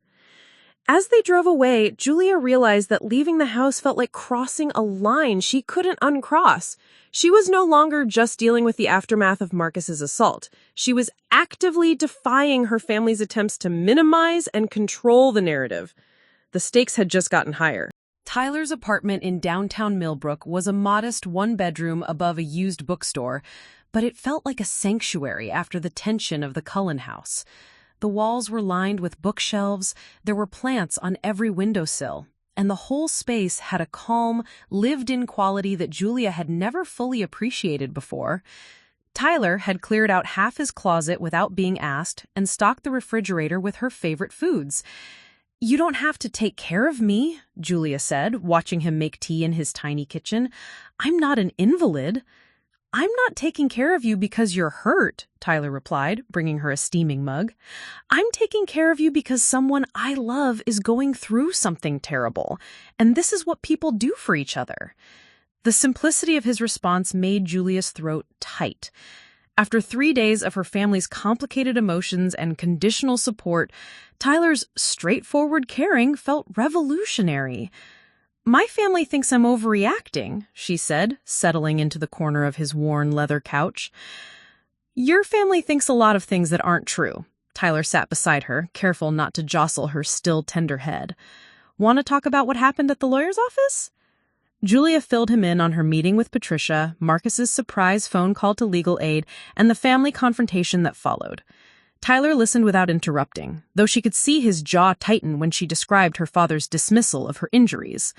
As they drove away, Julia realized that leaving the house felt like crossing a line she couldn't uncross. She was no longer just dealing with the aftermath of Marcus's assault. She was actively defying her family's attempts to minimize and control the narrative. The stakes had just gotten higher. Tyler's apartment in downtown Millbrook was a modest one-bedroom above a used bookstore, but it felt like a sanctuary after the tension of the Cullin house. The walls were lined with bookshelves, there were plants on every windowsill, and the whole space had a calm, lived-in quality that Julia had never fully appreciated before. Tyler had cleared out half his closet without being asked and stocked the refrigerator with her favorite foods. You don't have to take care of me, Julia said, watching him make tea in his tiny kitchen. I'm not an invalid. I'm not taking care of you because you're hurt, Tyler replied, bringing her a steaming mug. I'm taking care of you because someone I love is going through something terrible, and this is what people do for each other. The simplicity of his response made Julia's throat tight. After 3 days of her family's complicated emotions and conditional support, Tyler's straightforward caring felt revolutionary. My family thinks I'm overreacting, she said, settling into the corner of his worn leather couch. Your family thinks a lot of things that aren't true. Tyler sat beside her, careful not to jostle her still tender head. Want to talk about what happened at the lawyer's office? Julia filled him in on her meeting with Patricia, Marcus's surprise phone call to legal aid, and the family confrontation that followed. Tyler listened without interrupting, though she could see his jaw tighten when she described her father's dismissal of her injuries.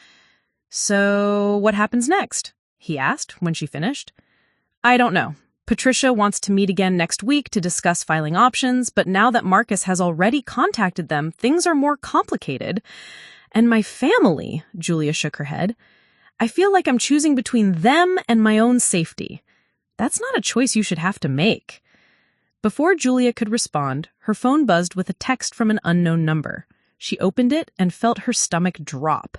So, what happens next? he asked when she finished. I don't know. Patricia wants to meet again next week to discuss filing options, but now that Marcus has already contacted them, things are more complicated. And my family, Julia shook her head. I feel like I'm choosing between them and my own safety. That's not a choice you should have to make. Before Julia could respond, her phone buzzed with a text from an unknown number. She opened it and felt her stomach drop.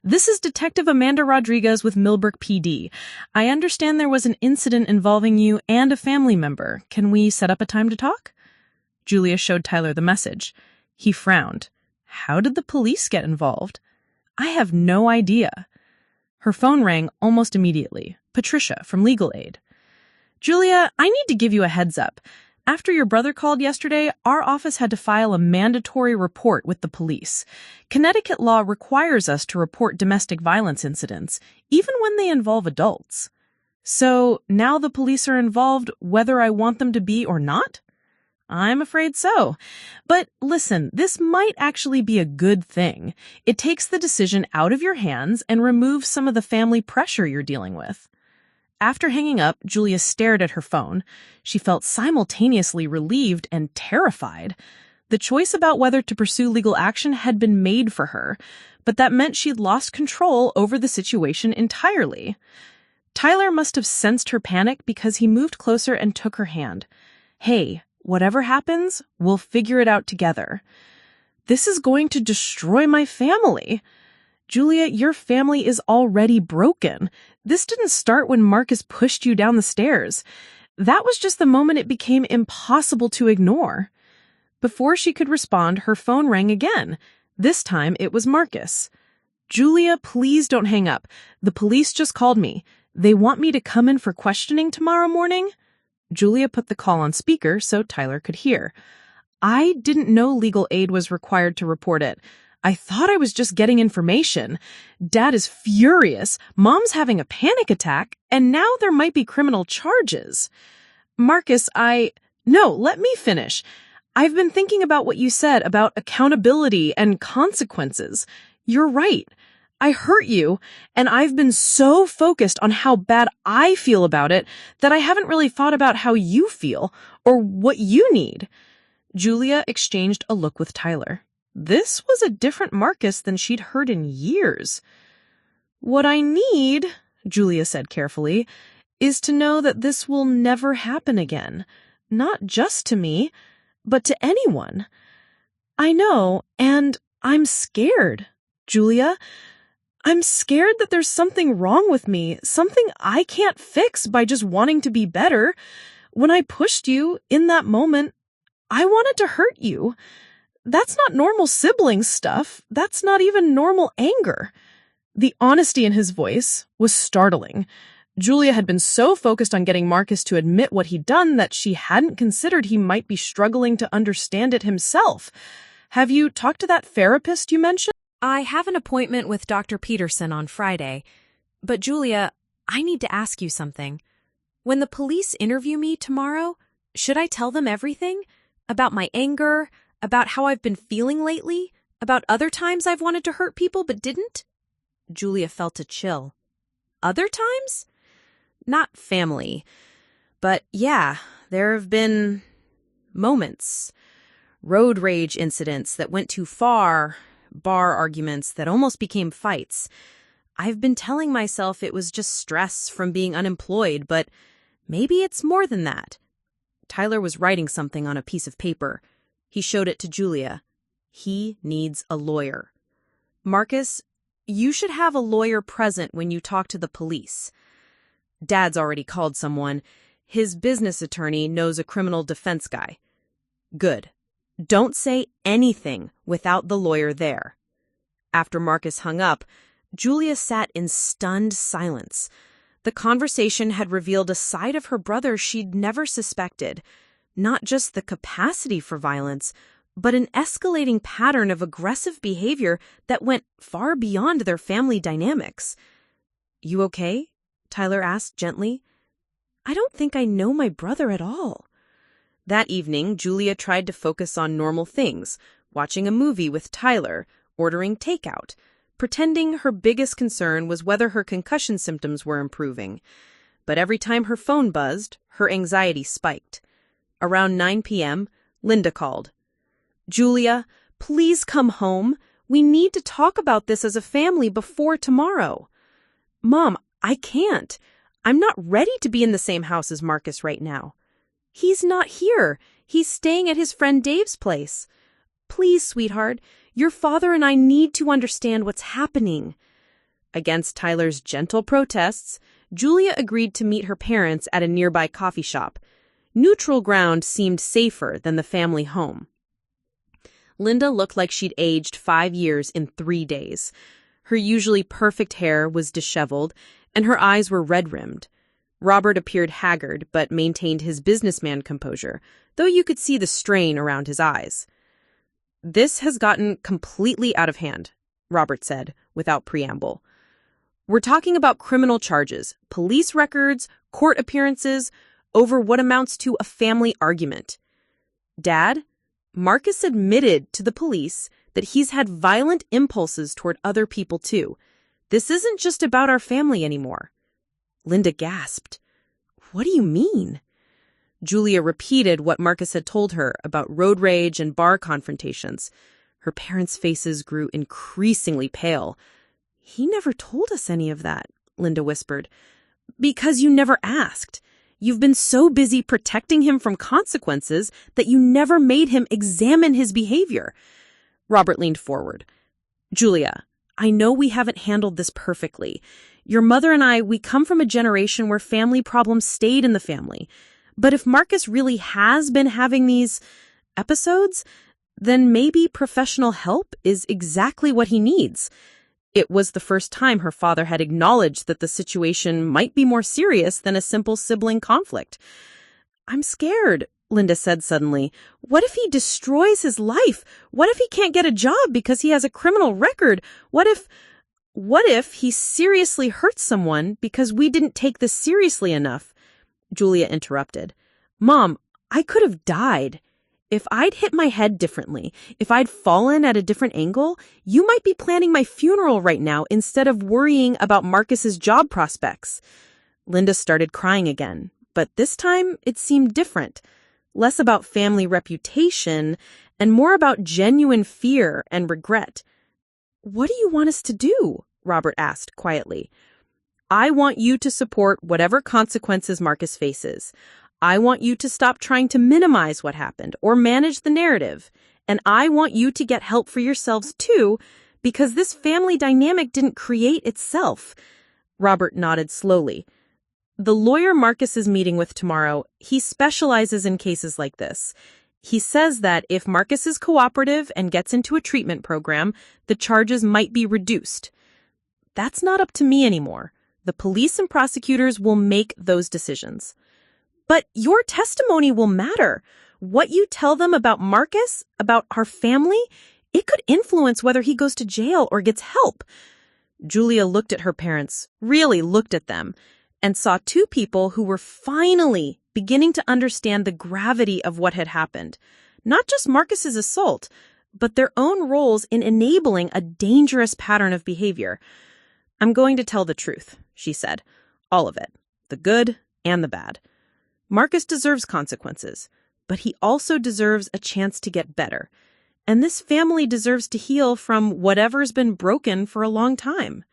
This is Detective Amanda Rodriguez with Millbrook PD. I understand there was an incident involving you and a family member. Can we set up a time to talk? Julia showed Tyler the message. He frowned. How did the police get involved? I have no idea. Her phone rang almost immediately. Patricia from Legal Aid. Julia, I need to give you a heads up. After your brother called yesterday, our office had to file a mandatory report with the police. Connecticut law requires us to report domestic violence incidents, even when they involve adults. So now the police are involved whether I want them to be or not? I'm afraid so. But listen, this might actually be a good thing. It takes the decision out of your hands and removes some of the family pressure you're dealing with. After hanging up, Julia stared at her phone. She felt simultaneously relieved and terrified. The choice about whether to pursue legal action had been made for her, but that meant she'd lost control over the situation entirely. Tyler must have sensed her panic because he moved closer and took her hand. Hey, whatever happens, we'll figure it out together. This is going to destroy my family. Julia, your family is already broken. This didn't start when Marcus pushed you down the stairs. That was just the moment it became impossible to ignore. Before she could respond, her phone rang again. This time, it was Marcus. Julia, please don't hang up. The police just called me. They want me to come in for questioning tomorrow morning. Julia put the call on speaker so Tyler could hear. I didn't know legal aid was required to report it. I thought I was just getting information. Dad is furious. Mom's having a panic attack, and now there might be criminal charges. Marcus, No, let me finish. I've been thinking about what you said about accountability and consequences. You're right. I hurt you, and I've been so focused on how bad I feel about it that I haven't really thought about how you feel or what you need. Julia exchanged a look with Tyler. This was a different Marcus than she'd heard in years. What I need, Julia said carefully, is to know that this will never happen again. Not just to me, but to anyone. I know, and I'm scared, Julia. I'm scared that there's something wrong with me, something I can't fix by just wanting to be better. When I pushed you in that moment, I wanted to hurt you. That's not normal sibling stuff. That's not even normal anger. The honesty in his voice was startling. Julia had been so focused on getting Marcus to admit what he'd done that she hadn't considered he might be struggling to understand it himself. Have you talked to that therapist you mentioned? I have an appointment with Dr. Peterson on Friday. But Julia, I need to ask you something. When the police interview me tomorrow, should I tell them everything? About my anger? About how I've been feeling lately? About other times I've wanted to hurt people but didn't? Julia felt a chill. Other times? Not family. But yeah, there have been moments. Road rage incidents that went too far, bar arguments that almost became fights. I've been telling myself it was just stress from being unemployed, but maybe it's more than that. Tyler was writing something on a piece of paper. He showed it to Julia. He needs a lawyer. Marcus, you should have a lawyer present when you talk to the police. Dad's already called someone. His business attorney knows a criminal defense guy. Good. Don't say anything without the lawyer there. After Marcus hung up, Julia sat in stunned silence. The conversation had revealed a side of her brother she'd never suspected. Not just the capacity for violence, but an escalating pattern of aggressive behavior that went far beyond their family dynamics. You okay? Tyler asked gently. I don't think I know my brother at all. That evening, Julia tried to focus on normal things, watching a movie with Tyler, ordering takeout. pretending her biggest concern was whether her concussion symptoms were improving. But every time her phone buzzed, her anxiety spiked. Around 9 p.m., Linda called. "Julia, please come home. We need to talk about this as a family before tomorrow." "Mom, I can't. I'm not ready to be in the same house as Marcus right now." "He's not here. He's staying at his friend Dave's place." "Please, sweetheart, your father and I need to understand what's happening." Against Tyler's gentle protests, Julia agreed to meet her parents at a nearby coffee shop. Neutral ground seemed safer than the family home. Linda looked like she'd aged 5 years in 3 days. Her usually perfect hair was disheveled, and her eyes were red-rimmed. Robert appeared haggard, but maintained his businessman composure, though you could see the strain around his eyes. "This has gotten completely out of hand," Robert said, without preamble. "We're talking about criminal charges, police records, court appearances, over what amounts to a family argument. Dad, Marcus admitted to the police that he's had violent impulses toward other people too. This isn't just about our family anymore." Linda gasped. "What do you mean?" Julia repeated what Marcus had told her about road rage and bar confrontations. Her parents' faces grew increasingly pale. "He never told us any of that," Linda whispered. "Because you never asked. You've been so busy protecting him from consequences that you never made him examine his behavior." Robert leaned forward. "Julia, I know we haven't handled this perfectly. Your mother and I, we come from a generation where family problems stayed in the family. But if Marcus really has been having these episodes, then maybe professional help is exactly what he needs." It was the first time her father had acknowledged that the situation might be more serious than a simple sibling conflict. "I'm scared," Linda said suddenly. "What if he destroys his life? What if he can't get a job because he has a criminal record? What if he seriously hurts someone because we didn't take this seriously enough?" Julia interrupted. "Mom, I could have died. If I'd hit my head differently, if I'd fallen at a different angle, you might be planning my funeral right now instead of worrying about Marcus's job prospects." Linda started crying again, but this time it seemed different. Less about family reputation and more about genuine fear and regret. "What do you want us to do?" Robert asked quietly. "I want you to support whatever consequences Marcus faces. I want you to stop trying to minimize what happened or manage the narrative. And I want you to get help for yourselves too, because this family dynamic didn't create itself." Robert nodded slowly. "The lawyer Marcus is meeting with tomorrow, he specializes in cases like this. He says that if Marcus is cooperative and gets into a treatment program, the charges might be reduced. That's not up to me anymore. The police and prosecutors will make those decisions." "But your testimony will matter. What you tell them about Marcus, about our family, it could influence whether he goes to jail or gets help." Julia looked at her parents, really looked at them, and saw two people who were finally beginning to understand the gravity of what had happened. Not just Marcus's assault, but their own roles in enabling a dangerous pattern of behavior. "I'm going to tell the truth," she said. "All of it. The good and the bad. Marcus deserves consequences, but he also deserves a chance to get better. And this family deserves to heal from whatever's been broken for a long time."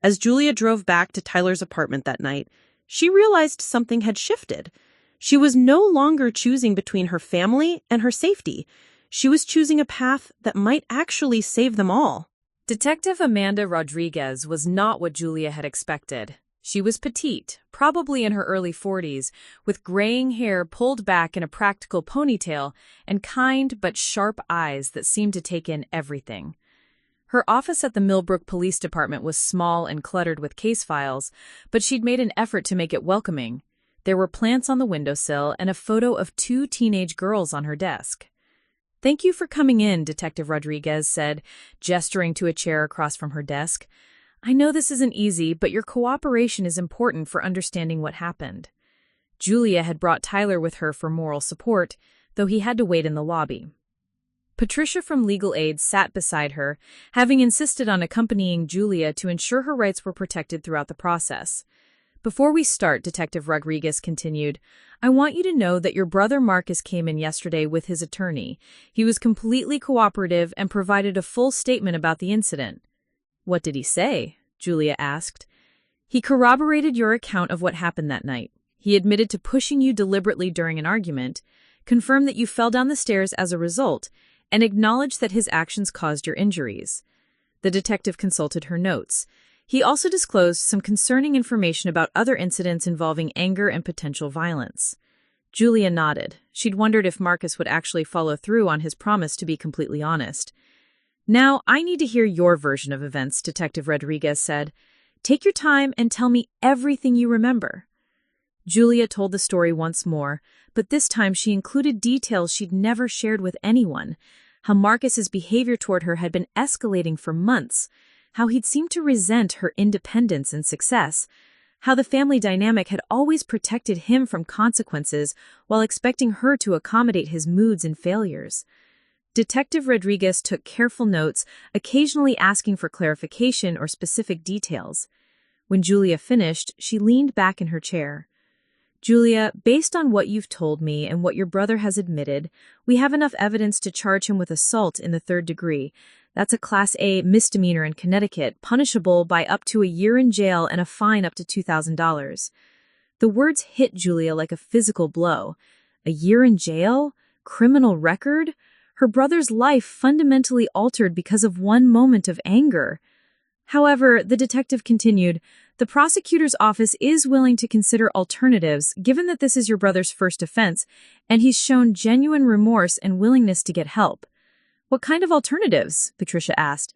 As Julia drove back to Tyler's apartment that night, she realized something had shifted. She was no longer choosing between her family and her safety. She was choosing a path that might actually save them all. Detective Amanda Rodriguez was not what Julia had expected. She was petite, probably in her early 40s, with graying hair pulled back in a practical ponytail and kind but sharp eyes that seemed to take in everything. Her office at the Millbrook Police Department was small and cluttered with case files, but she'd made an effort to make it welcoming. There were plants on the windowsill and a photo of 2 teenage girls on her desk. "Thank you for coming in," Detective Rodriguez said, gesturing to a chair across from her desk. "I know this isn't easy, but your cooperation is important for understanding what happened." Julia had brought Tyler with her for moral support, though he had to wait in the lobby. Patricia from Legal Aid sat beside her, having insisted on accompanying Julia to ensure her rights were protected throughout the process. Before we start, Detective Rodriguez continued, I want you to know that your brother Marcus came in yesterday with his attorney. He was completely cooperative and provided a full statement about the incident. What did he say? Julia asked. He corroborated your account of what happened that night. He admitted to pushing you deliberately during an argument, confirmed that you fell down the stairs as a result, and acknowledged that his actions caused your injuries. The detective consulted her notes. He also disclosed some concerning information about other incidents involving anger and potential violence. Julia nodded. She'd wondered if Marcus would actually follow through on his promise to be completely honest. Now, I need to hear your version of events, Detective Rodriguez said. Take your time and tell me everything you remember. Julia told the story once more, but this time she included details she'd never shared with anyone. How Marcus's behavior toward her had been escalating for months, how he'd seemed to resent her independence and success, how the family dynamic had always protected him from consequences while expecting her to accommodate his moods and failures. Detective Rodriguez took careful notes, occasionally asking for clarification or specific details. When Julia finished, she leaned back in her chair. Julia, based on what you've told me and what your brother has admitted, we have enough evidence to charge him with assault in the 3rd degree. That's a Class A misdemeanor in Connecticut, punishable by up to a year in jail and a fine up to $2,000. The words hit Julia like a physical blow. A year in jail? Criminal record? Her brother's life fundamentally altered because of one moment of anger. However, the detective continued, the prosecutor's office is willing to consider alternatives, given that this is your brother's first offense, and he's shown genuine remorse and willingness to get help. What kind of alternatives? Patricia asked.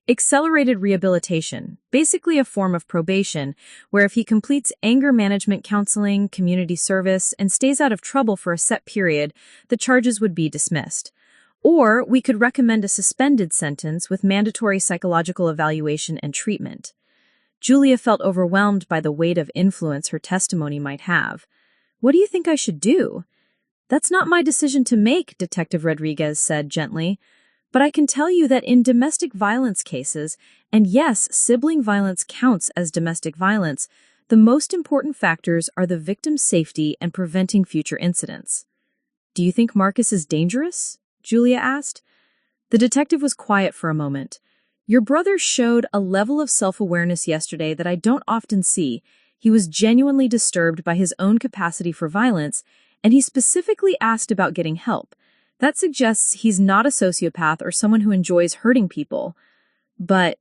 Accelerated rehabilitation, basically a form of probation, where if he completes anger management counseling, community service, and stays out of trouble for a set period, the charges would be dismissed. Or we could recommend a suspended sentence with mandatory psychological evaluation and treatment. Julia felt overwhelmed by the weight of influence her testimony might have. What do you think I should do? That's not my decision to make, Detective Rodriguez said gently. But I can tell you that in domestic violence cases, and yes, sibling violence counts as domestic violence, the most important factors are the victim's safety and preventing future incidents. Do you think Marcus is dangerous? Julia asked. The detective was quiet for a moment. Your brother showed a level of self-awareness yesterday that I don't often see. He was genuinely disturbed by his own capacity for violence, and he specifically asked about getting help. That suggests he's not a sociopath or someone who enjoys hurting people. But,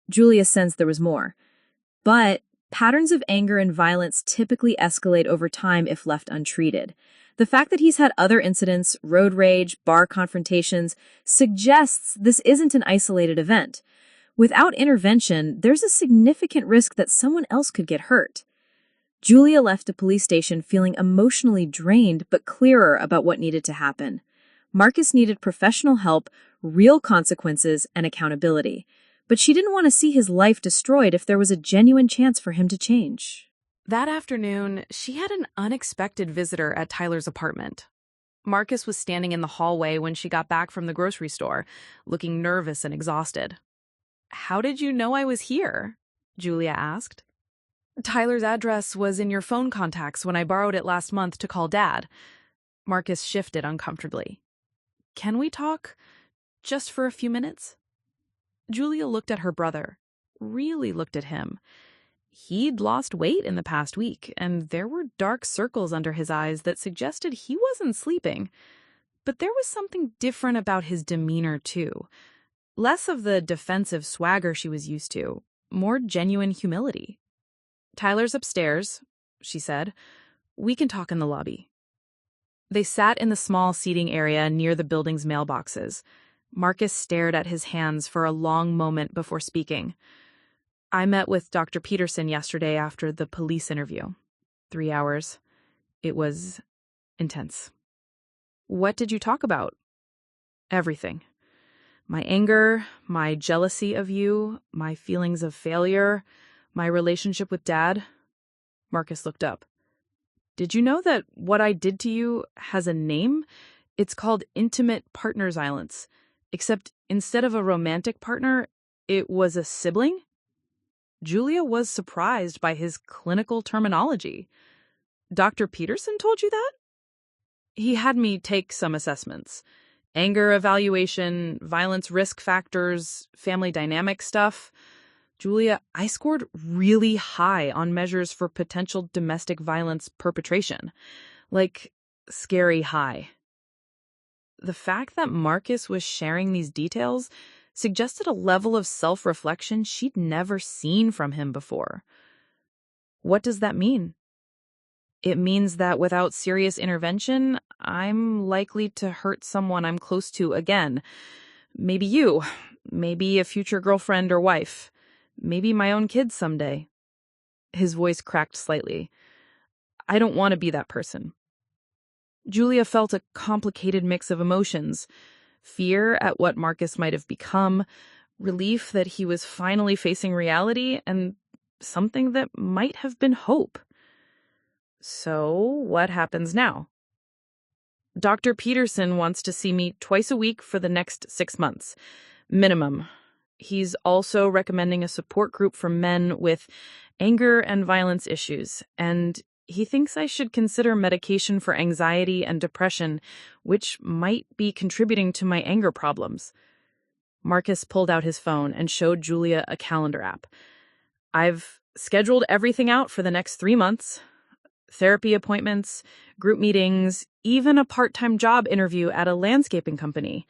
Julia sensed there was more. But, patterns of anger and violence typically escalate over time if left untreated. The fact that he's had other incidents, road rage, bar confrontations, suggests this isn't an isolated event. Without intervention, there's a significant risk that someone else could get hurt. Julia left the police station feeling emotionally drained but clearer about what needed to happen. Marcus needed professional help, real consequences, and accountability. But she didn't want to see his life destroyed if there was a genuine chance for him to change. That afternoon, she had an unexpected visitor at Tyler's apartment. Marcus was standing in the hallway when she got back from the grocery store, looking nervous and exhausted. "How did you know I was here?" Julia asked. "Tyler's address was in your phone contacts when I borrowed it last month to call Dad." Marcus shifted uncomfortably. "Can we talk? Just for a few minutes?" Julia looked at her brother, really looked at him. He'd lost weight in the past week, and there were dark circles under his eyes that suggested he wasn't sleeping. But there was something different about his demeanor, too. Less of the defensive swagger she was used to, more genuine humility. "Tyler's upstairs," she said. "We can talk in the lobby." They sat in the small seating area near the building's mailboxes. Marcus stared at his hands for a long moment before speaking. "I met with Dr. Peterson yesterday after the police interview. 3 hours. It was intense." "What did you talk about?" "Everything. My anger, my jealousy of you, my feelings of failure, my relationship with Dad." Marcus looked up. "Did you know that what I did to you has a name? It's called intimate partner's violence. Except instead of a romantic partner, it was a sibling? Julia was surprised by his clinical terminology. Dr. Peterson told you that? He had me take some assessments. Anger evaluation, violence risk factors, family dynamic stuff. Julia, I scored really high on measures for potential domestic violence perpetration. Like, scary high. The fact that Marcus was sharing these details suggested a level of self-reflection she'd never seen from him before. What does that mean? It means that without serious intervention, I'm likely to hurt someone I'm close to again. Maybe you, maybe a future girlfriend or wife, maybe my own kids someday. His voice cracked slightly. I don't want to be that person. Julia felt a complicated mix of emotions. Fear at what Marcus might have become, relief that he was finally facing reality, and something that might have been hope. So, what happens now? Dr. Peterson wants to see me twice a week for the next 6 months. Minimum. He's also recommending a support group for men with anger and violence issues, and he thinks I should consider medication for anxiety and depression, which might be contributing to my anger problems. Marcus pulled out his phone and showed Julia a calendar app. I've scheduled everything out for the next 3 months. Therapy appointments, group meetings, even a part-time job interview at a landscaping company.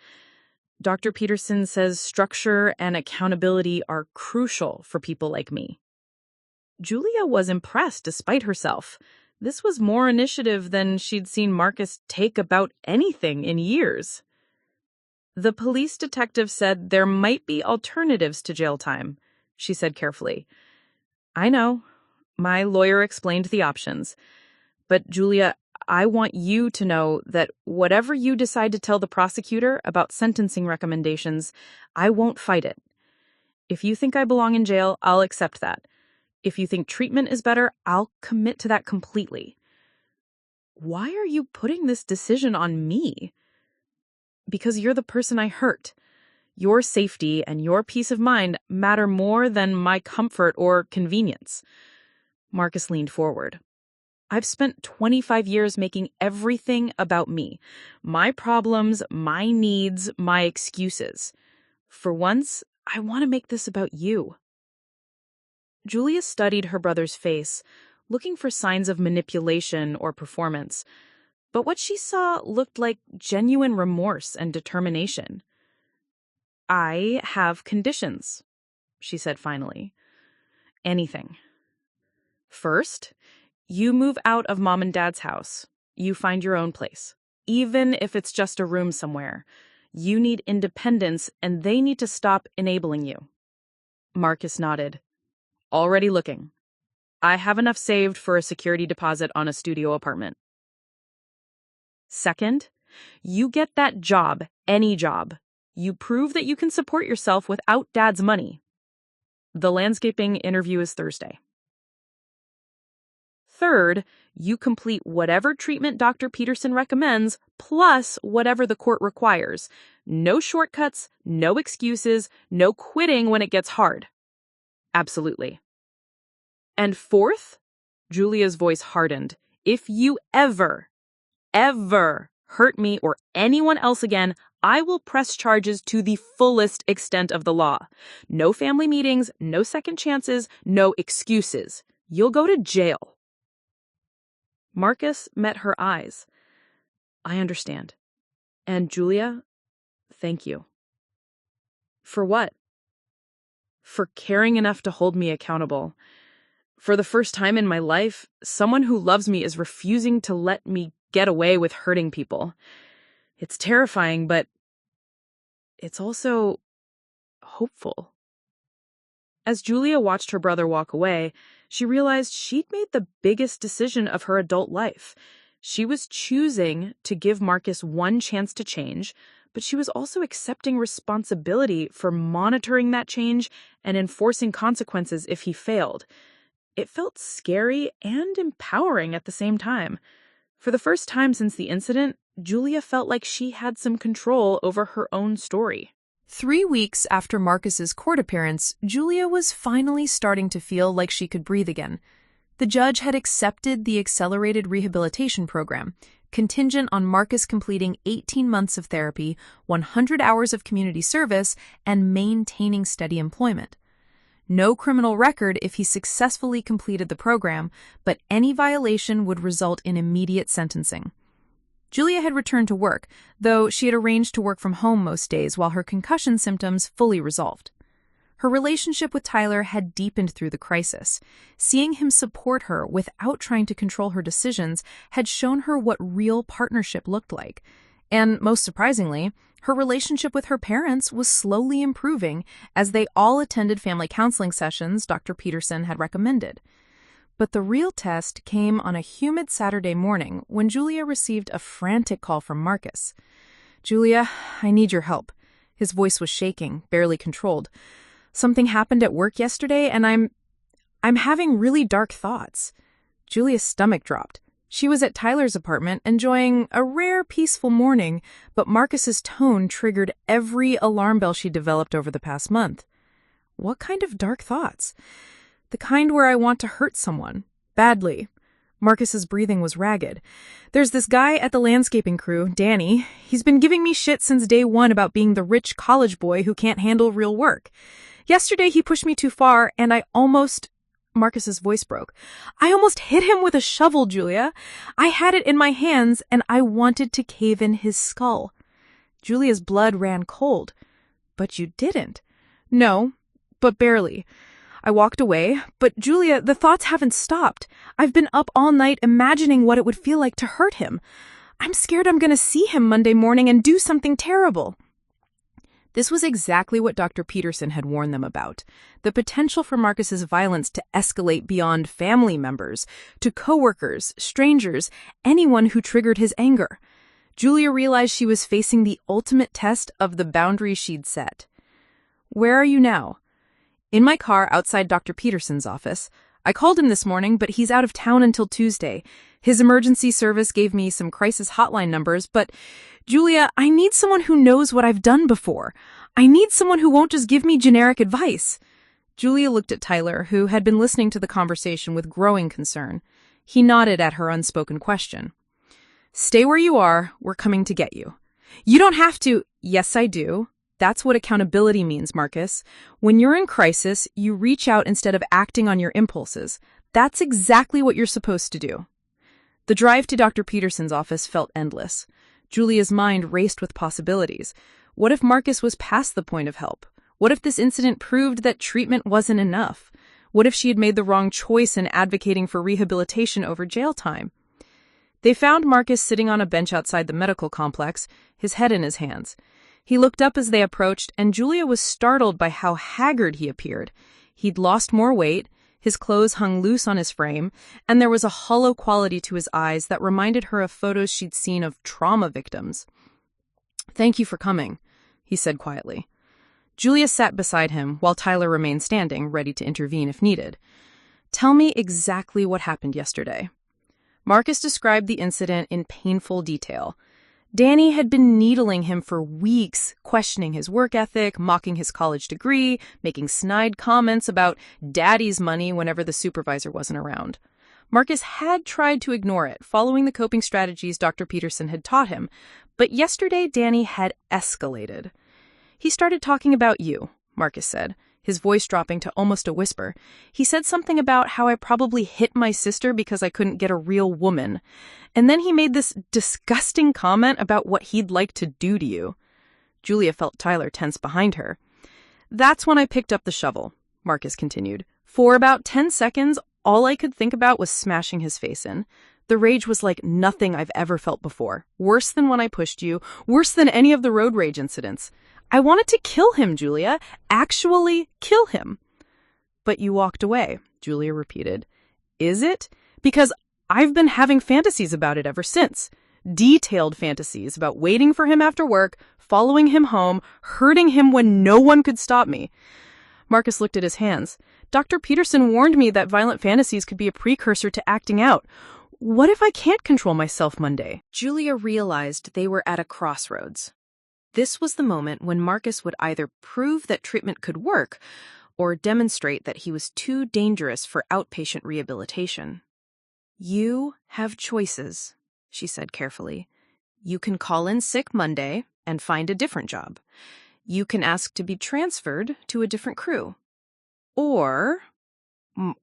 Dr. Peterson says structure and accountability are crucial for people like me. Julia was impressed despite herself. This was more initiative than she'd seen Marcus take about anything in years. The police detective said there might be alternatives to jail time, she said carefully. I know. My lawyer explained the options. But Julia, I want you to know that whatever you decide to tell the prosecutor about sentencing recommendations, I won't fight it. If you think I belong in jail, I'll accept that. If you think treatment is better, I'll commit to that completely. Why are you putting this decision on me? Because you're the person I hurt. Your safety and your peace of mind matter more than my comfort or convenience. Marcus leaned forward. I've spent 25 years making everything about me. My problems, my needs, my excuses. For once, I want to make this about you. Julia studied her brother's face, looking for signs of manipulation or performance. But what she saw looked like genuine remorse and determination. I have conditions, she said finally. Anything. First, you move out of Mom and Dad's house. You find your own place. Even if it's just a room somewhere. You need independence, and they need to stop enabling you. Marcus nodded. Already looking. I have enough saved for a security deposit on a studio apartment. Second, you get that job, any job. You prove that you can support yourself without Dad's money. The landscaping interview is Thursday. Third, you complete whatever treatment Dr. Peterson recommends, plus whatever the court requires. No shortcuts, no excuses, no quitting when it gets hard. Absolutely. And fourth, Julia's voice hardened. If you ever hurt me or anyone else again, I will press charges to the fullest extent of the law. No family meetings, no second chances, no excuses. You'll go to jail. Marcus met her eyes. I understand. And Julia, thank you. For what? For caring enough to hold me accountable. For the first time in my life, someone who loves me is refusing to let me get away with hurting people. It's terrifying, but it's also hopeful. As Julia watched her brother walk away, she realized she'd made the biggest decision of her adult life. She was choosing to give Marcus one chance to change, but she was also accepting responsibility for monitoring that change and enforcing consequences if he failed. It felt scary and empowering at the same time. For the first time since the incident, Julia felt like she had some control over her own story. 3 weeks after Marcus's court appearance, Julia was finally starting to feel like she could breathe again. The judge had accepted the accelerated rehabilitation program, contingent on Marcus completing 18 months of therapy, 100 hours of community service, and maintaining steady employment. No criminal record if he successfully completed the program, but any violation would result in immediate sentencing. Julia had returned to work, though she had arranged to work from home most days while her concussion symptoms fully resolved. Her relationship with Tyler had deepened through the crisis. Seeing him support her without trying to control her decisions had shown her what real partnership looked like. And most surprisingly, her relationship with her parents was slowly improving as they all attended family counseling sessions Dr. Peterson had recommended. But the real test came on a humid Saturday morning when Julia received a frantic call from Marcus. "Julia, I need your help." His voice was shaking, barely controlled. "Something happened at work yesterday, and I'm having really dark thoughts." Julia's stomach dropped. She was at Tyler's apartment, enjoying a rare, peaceful morning, but Marcus's tone triggered every alarm bell she developed over the past month. "What kind of dark thoughts?" "The kind where I want to hurt someone. Badly." Marcus's breathing was ragged. "There's this guy at the landscaping crew, Danny. He's been giving me shit since day one about being the rich college boy who can't handle real work. Yesterday he pushed me too far, and I almost..." Marcus's voice broke. "I almost hit him with a shovel, Julia. I had it in my hands, and I wanted to cave in his skull." Julia's blood ran cold. "But you didn't." "No, but barely. I walked away, but Julia, the thoughts haven't stopped. I've been up all night imagining what it would feel like to hurt him. I'm scared I'm going to see him Monday morning and do something terrible." This was exactly what Dr. Peterson had warned them about, the potential for Marcus's violence to escalate beyond family members, to coworkers, strangers, anyone who triggered his anger. Julia realized she was facing the ultimate test of the boundaries she'd set. "Where are you now?" "In my car outside Dr. Peterson's office. I called him this morning, but he's out of town until Tuesday. His emergency service gave me some crisis hotline numbers, but Julia, I need someone who knows what I've done before. I need someone who won't just give me generic advice." Julia looked at Tyler, who had been listening to the conversation with growing concern. He nodded at her unspoken question. "Stay where you are. We're coming to get you." "You don't have to." "Yes, I do. That's what accountability means, Marcus. When you're in crisis, you reach out instead of acting on your impulses. That's exactly what you're supposed to do." The drive to Dr. Peterson's office felt endless. Julia's mind raced with possibilities. What if Marcus was past the point of help? What if this incident proved that treatment wasn't enough? What if she had made the wrong choice in advocating for rehabilitation over jail time? They found Marcus sitting on a bench outside the medical complex, his head in his hands. He looked up as they approached, and Julia was startled by how haggard he appeared. He'd lost more weight, his clothes hung loose on his frame, and there was a hollow quality to his eyes that reminded her of photos she'd seen of trauma victims. "Thank you for coming," he said quietly. Julia sat beside him while Tyler remained standing, ready to intervene if needed. "Tell me exactly what happened yesterday." Marcus described the incident in painful detail. Danny had been needling him for weeks, questioning his work ethic, mocking his college degree, making snide comments about daddy's money whenever the supervisor wasn't around. Marcus had tried to ignore it, following the coping strategies Dr. Peterson had taught him, but yesterday Danny had escalated. "He started talking about you," Marcus said, his voice dropping to almost a whisper. "He said something about how I probably hit my sister because I couldn't get a real woman. And then he made this disgusting comment about what he'd like to do to you." Julia felt Tyler tense behind her. "That's when I picked up the shovel," Marcus continued. "For about 10 seconds, all I could think about was smashing his face in. The rage was like nothing I've ever felt before. Worse than when I pushed you, worse than any of the road rage incidents. I wanted to kill him, Julia. Actually kill him." "But you walked away," Julia repeated. "Is it? Because I've been having fantasies about it ever since. Detailed fantasies about waiting for him after work, following him home, hurting him when no one could stop me." Marcus looked at his hands. "Dr. Peterson warned me that violent fantasies could be a precursor to acting out. What if I can't control myself Monday?" Julia realized they were at a crossroads. This was the moment when Marcus would either prove that treatment could work or demonstrate that he was too dangerous for outpatient rehabilitation. "You have choices," she said carefully. "You can call in sick Monday and find a different job. You can ask to be transferred to a different crew. Or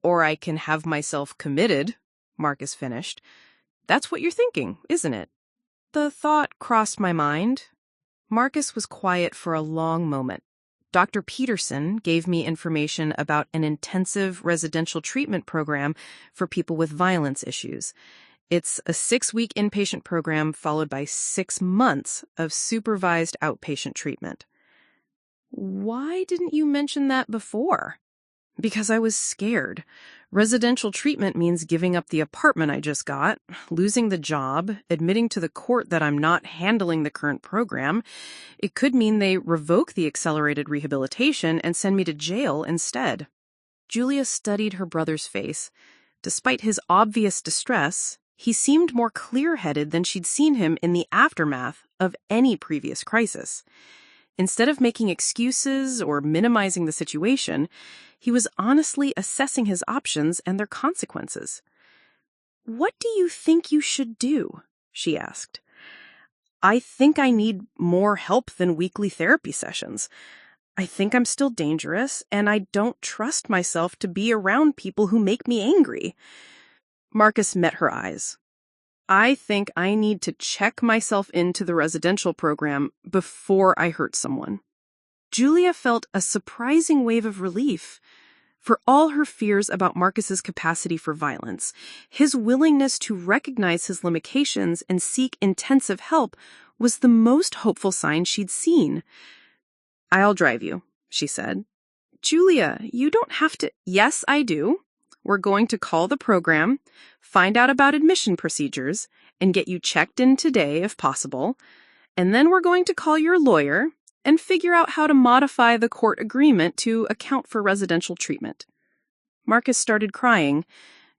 I can have myself committed," Marcus finished. "That's what you're thinking, isn't it?" The thought crossed my mind. Marcus was quiet for a long moment. Dr. Peterson gave me information about an intensive residential treatment program for people with violence issues. It's a 6-week inpatient program followed by 6 months of supervised outpatient treatment. "Why didn't you mention that before?" "Because I was scared. Residential treatment means giving up the apartment I just got, losing the job, admitting to the court that I'm not handling the current program. It could mean they revoke the accelerated rehabilitation and send me to jail instead." Julia studied her brother's face. Despite his obvious distress, he seemed more clear-headed than she'd seen him in the aftermath of any previous crisis. Instead of making excuses or minimizing the situation, he was honestly assessing his options and their consequences. "What do you think you should do?" she asked. "I think I need more help than weekly therapy sessions. I think I'm still dangerous, and I don't trust myself to be around people who make me angry." Marcus met her eyes. "I think I need to check myself into the residential program before I hurt someone." Julia felt a surprising wave of relief. For all her fears about Marcus's capacity for violence, his willingness to recognize his limitations and seek intensive help was the most hopeful sign she'd seen. "I'll drive you," she said. "Julia, you don't have to—" "Yes, I do. We're going to call the program, find out about admission procedures, and get you checked in today if possible. And then we're going to call your lawyer and figure out how to modify the court agreement to account for residential treatment." Marcus started crying,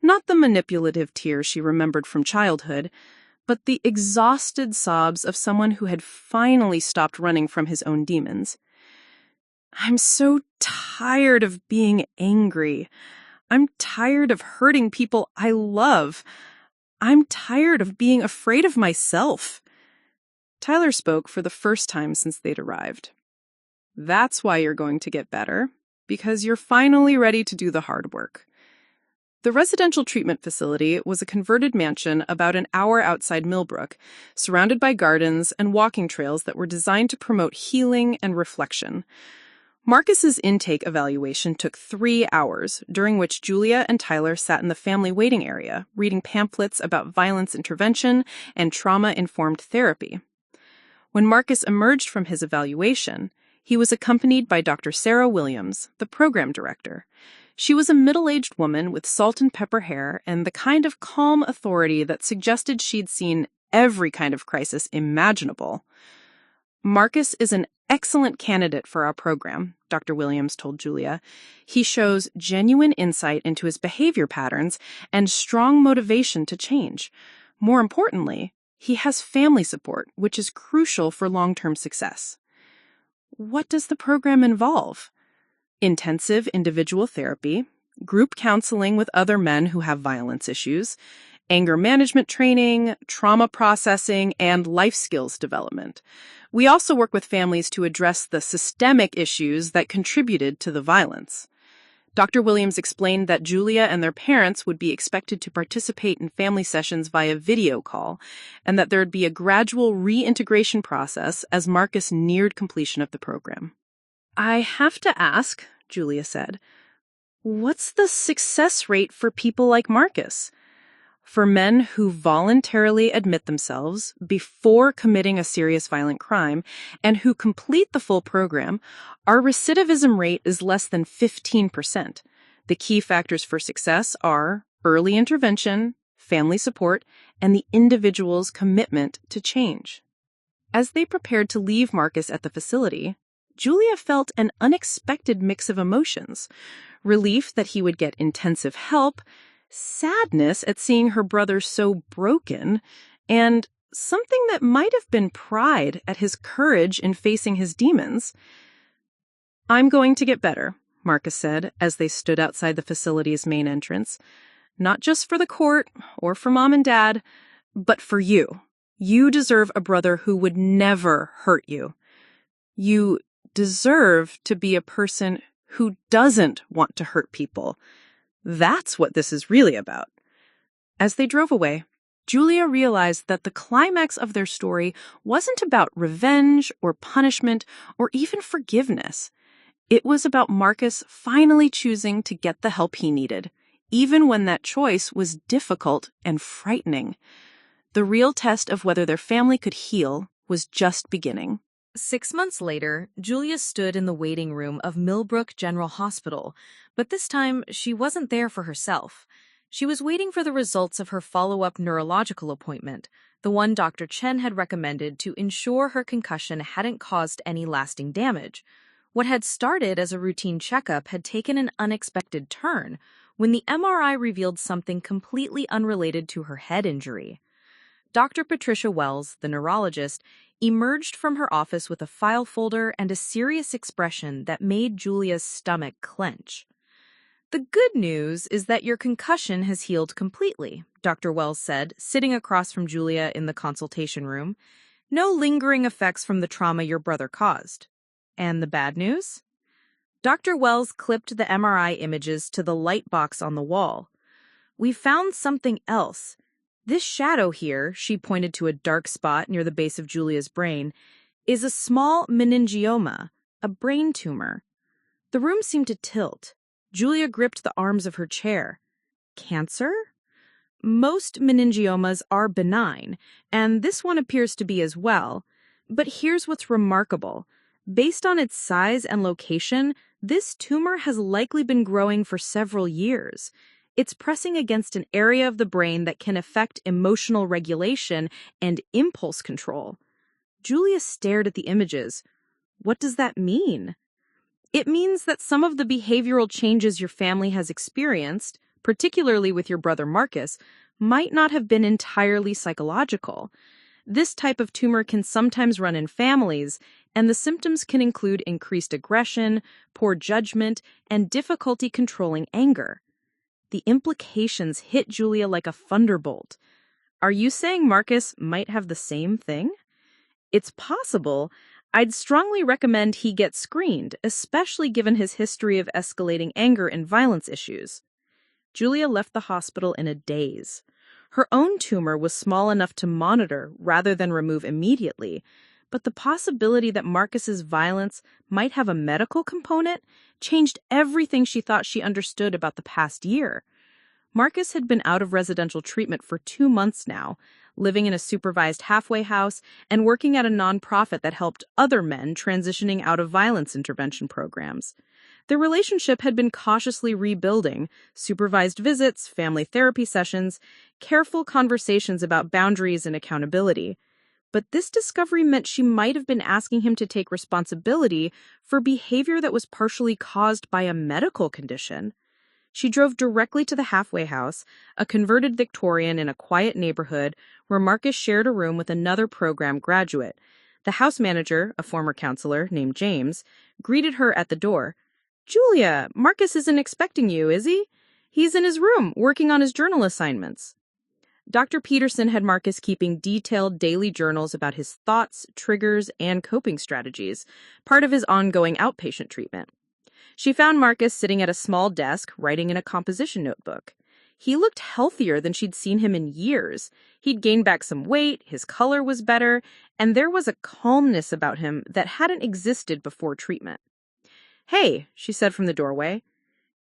not the manipulative tears she remembered from childhood, but the exhausted sobs of someone who had finally stopped running from his own demons. "I'm so tired of being angry. I'm tired of hurting people I love. I'm tired of being afraid of myself." Tyler spoke for the first time since they'd arrived. "That's why you're going to get better, because you're finally ready to do the hard work." The residential treatment facility was a converted mansion about an hour outside Millbrook, surrounded by gardens and walking trails that were designed to promote healing and reflection. Marcus's intake evaluation took 3 hours, during which Julia and Tyler sat in the family waiting area, reading pamphlets about violence intervention and trauma-informed therapy. When Marcus emerged from his evaluation, he was accompanied by Dr. Sarah Williams, the program director. She was a middle-aged woman with salt and pepper hair and the kind of calm authority that suggested she'd seen every kind of crisis imaginable. "Marcus is an excellent candidate for our program," Dr. Williams told Julia. "He shows genuine insight into his behavior patterns and strong motivation to change. More importantly, he has family support, which is crucial for long-term success." "What does the program involve?" "Intensive individual therapy, group counseling with other men who have violence issues, anger management training, trauma processing, and life skills development. We also work with families to address the systemic issues that contributed to the violence." Dr. Williams explained that Julia and their parents would be expected to participate in family sessions via video call, and that there would be a gradual reintegration process as Marcus neared completion of the program. "I have to ask," Julia said, "what's the success rate for people like Marcus? For men who voluntarily admit themselves before committing a serious violent crime and who complete the full program, our recidivism rate is less than 15%. The key factors for success are early intervention, family support, and the individual's commitment to change." As they prepared to leave Marcus at the facility, Julia felt an unexpected mix of emotions: relief that he would get intensive help, sadness at seeing her brother so broken, and something that might have been pride at his courage in facing his demons. "I'm going to get better," Marcus said as they stood outside the facility's main entrance. "Not just for the court or for Mom and Dad, but for you. You deserve a brother who would never hurt you. You deserve to be a person who doesn't want to hurt people. That's what this is really about." As they drove away, Julia realized that the climax of their story wasn't about revenge or punishment or even forgiveness. It was about Marcus finally choosing to get the help he needed, even when that choice was difficult and frightening. The real test of whether their family could heal was just beginning. 6 months later, Julia stood in the waiting room of Millbrook General Hospital, but this time she wasn't there for herself. She was waiting for the results of her follow-up neurological appointment, the one Dr. Chen had recommended to ensure her concussion hadn't caused any lasting damage. What had started as a routine checkup had taken an unexpected turn when the MRI revealed something completely unrelated to her head injury. Dr. Patricia Wells, the neurologist, emerged from her office with a file folder and a serious expression that made Julia's stomach clench. "The good news is that your concussion has healed completely," Dr. Wells said, sitting across from Julia in the consultation room. "No lingering effects from the trauma your brother caused." "And the bad news?" Dr. Wells clipped the MRI images to the lightbox on the wall. "We found something else. This shadow here," she pointed to a dark spot near the base of Julia's brain, "is a small meningioma, a brain tumor." The room seemed to tilt. Julia gripped the arms of her chair. "Cancer?" "Most meningiomas are benign, and this one appears to be as well. But here's what's remarkable. Based on its size and location, this tumor has likely been growing for several years. It's pressing against an area of the brain that can affect emotional regulation and impulse control." Julia stared at the images. "What does that mean?" "It means that some of the behavioral changes your family has experienced, particularly with your brother Marcus, might not have been entirely psychological. This type of tumor can sometimes run in families, and the symptoms can include increased aggression, poor judgment, and difficulty controlling anger." The implications hit Julia like a thunderbolt. "Are you saying Marcus might have the same thing?" "It's possible. I'd strongly recommend he get screened, especially given his history of escalating anger and violence issues." Julia left the hospital in a daze. Her own tumor was small enough to monitor rather than remove immediately, but the possibility that Marcus's violence might have a medical component changed everything she thought she understood about the past year. Marcus had been out of residential treatment for 2 months now, living in a supervised halfway house and working at a nonprofit that helped other men transitioning out of violence intervention programs. Their relationship had been cautiously rebuilding: supervised visits, family therapy sessions, careful conversations about boundaries and accountability. But this discovery meant she might have been asking him to take responsibility for behavior that was partially caused by a medical condition. She drove directly to the halfway house, a converted Victorian in a quiet neighborhood where Marcus shared a room with another program graduate. The house manager, a former counselor named James, greeted her at the door. "Julia, Marcus isn't expecting you, is he? He's in his room, working on his journal assignments." Dr. Peterson had Marcus keeping detailed daily journals about his thoughts, triggers, and coping strategies, part of his ongoing outpatient treatment. She found Marcus sitting at a small desk, writing in a composition notebook. He looked healthier than she'd seen him in years. He'd gained back some weight, his color was better, and there was a calmness about him that hadn't existed before treatment. "Hey," she said from the doorway.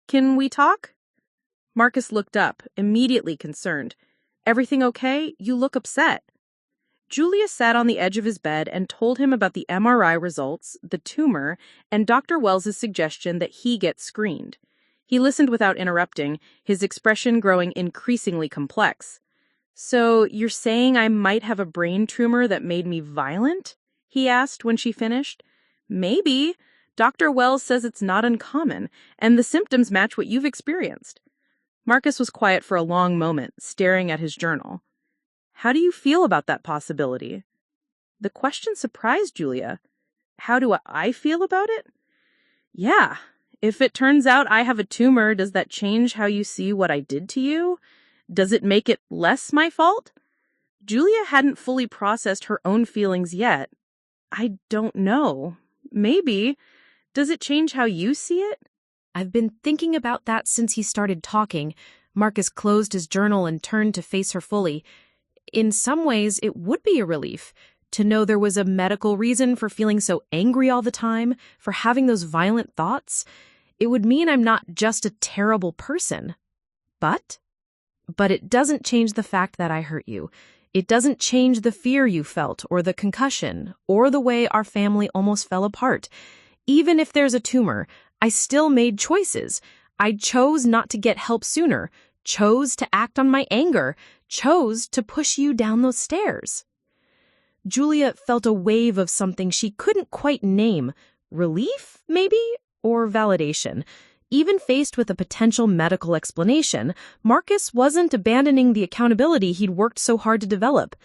"Can we talk?" Marcus looked up, immediately concerned. "Everything okay? You look upset." Julia sat on the edge of his bed and told him about the MRI results, the tumor, and Dr. Wells' suggestion that he get screened. He listened without interrupting, his expression growing increasingly complex. "So you're saying I might have a brain tumor that made me violent?" he asked when she finished. "Maybe. Dr. Wells says it's not uncommon, and the symptoms match what you've experienced." Marcus was quiet for a long moment, staring at his journal. How do you feel about that possibility? The question surprised Julia. How do I feel about it? Yeah. If it turns out I have a tumor, does that change how you see what I did to you? Does it make it less my fault? Julia hadn't fully processed her own feelings yet. I don't know. Maybe. Does it change how you see it? I've been thinking about that since he started talking. Marcus closed his journal and turned to face her fully. In some ways, it would be a relief to know there was a medical reason for feeling so angry all the time, for having those violent thoughts. It would mean I'm not just a terrible person. But it doesn't change the fact that I hurt you. It doesn't change the fear you felt, or the concussion, or the way our family almost fell apart. Even if there's a tumor, I still made choices. I chose not to get help sooner, chose to act on my anger, chose to push you down those stairs. Julia felt a wave of something she couldn't quite name. Relief, maybe? Or validation. Even faced with a potential medical explanation, Marcus wasn't abandoning the accountability he'd worked so hard to develop.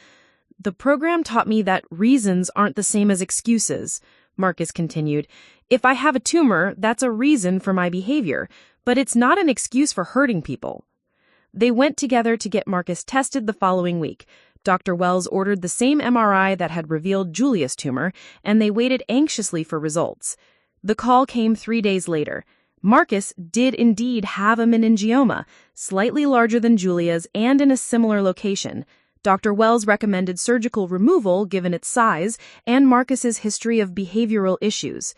The program taught me that reasons aren't the same as excuses, Marcus continued. If I have a tumor, that's a reason for my behavior, but it's not an excuse for hurting people. They went together to get Marcus tested the following week. Dr. Wells ordered the same MRI that had revealed Julia's tumor, and they waited anxiously for results. The call came 3 days later. Marcus did indeed have a meningioma, slightly larger than Julia's and in a similar location. Dr. Wells recommended surgical removal given its size and Marcus's history of behavioral issues.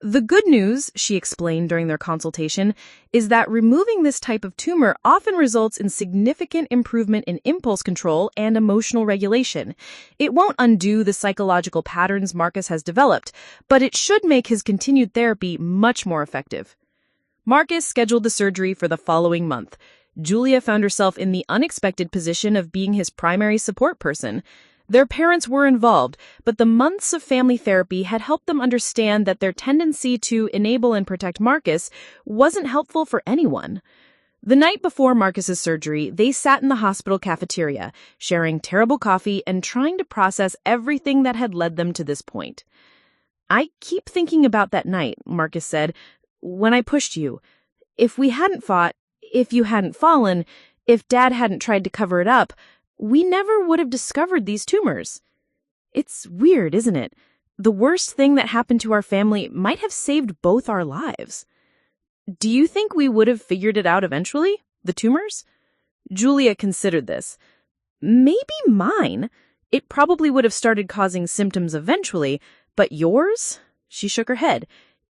The good news, she explained during their consultation, is that removing this type of tumor often results in significant improvement in impulse control and emotional regulation. It won't undo the psychological patterns Marcus has developed, but it should make his continued therapy much more effective. Marcus scheduled the surgery for the following month. Julia found herself in the unexpected position of being his primary support person. Their parents were involved, but the months of family therapy had helped them understand that their tendency to enable and protect Marcus wasn't helpful for anyone. The night before Marcus's surgery, they sat in the hospital cafeteria, sharing terrible coffee and trying to process everything that had led them to this point. I keep thinking about that night, Marcus said, when I pushed you. If we hadn't fought, if you hadn't fallen, if Dad hadn't tried to cover it up, we never would have discovered these tumors. It's weird, isn't it? The worst thing that happened to our family might have saved both our lives. Do you think we would have figured it out eventually, the tumors? Julia considered this. Maybe mine. It probably would have started causing symptoms eventually, but yours? She shook her head.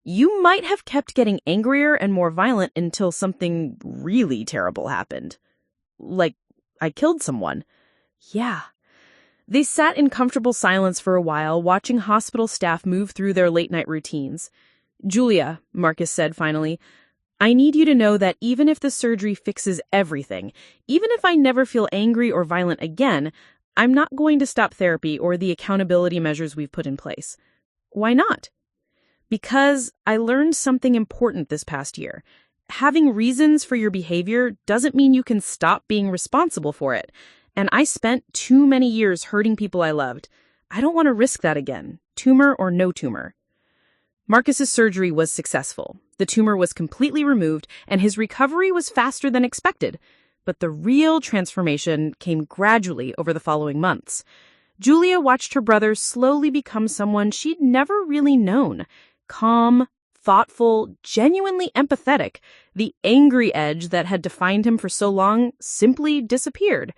You might have kept getting angrier and more violent until something really terrible happened. Like I killed someone. Yeah. They sat in comfortable silence for a while, watching hospital staff move through their late-night routines. Julia, Marcus said finally, I need you to know that even if the surgery fixes everything, even if I never feel angry or violent again, I'm not going to stop therapy or the accountability measures we've put in place. Why not? Because I learned something important this past year. Having reasons for your behavior doesn't mean you can stop being responsible for it. And I spent too many years hurting people I loved. I don't want to risk that again, tumor or no tumor. Marcus's surgery was successful. The tumor was completely removed, and his recovery was faster than expected. But the real transformation came gradually over the following months. Julia watched her brother slowly become someone she'd never really known. Calm, thoughtful, genuinely empathetic. The angry edge that had defined him for so long simply disappeared.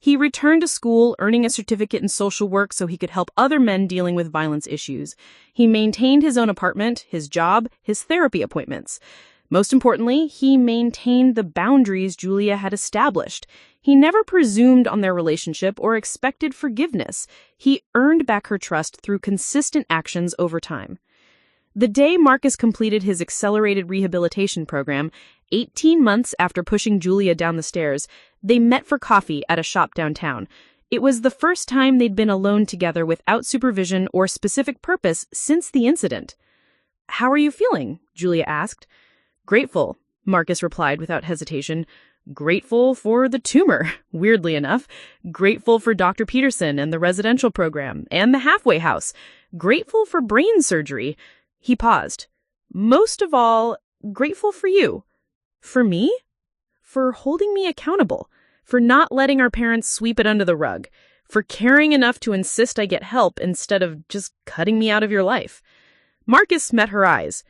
He returned to school, earning a certificate in social work so he could help other men dealing with violence issues. He maintained his own apartment, his job, his therapy appointments. Most importantly, he maintained the boundaries Julia had established. He never presumed on their relationship or expected forgiveness. He earned back her trust through consistent actions over time. The day Marcus completed his accelerated rehabilitation program, 18 months after pushing Julia down the stairs, they met for coffee at a shop downtown. It was the first time they'd been alone together without supervision or specific purpose since the incident. How are you feeling? Julia asked. Grateful, Marcus replied without hesitation. Grateful for the tumor, weirdly enough. Grateful for Dr. Peterson and the residential program and the halfway house. Grateful for brain surgery. He paused. Most of all, grateful for you. For me? For holding me accountable. For not letting our parents sweep it under the rug. For caring enough to insist I get help instead of just cutting me out of your life. Marcus met her eyes.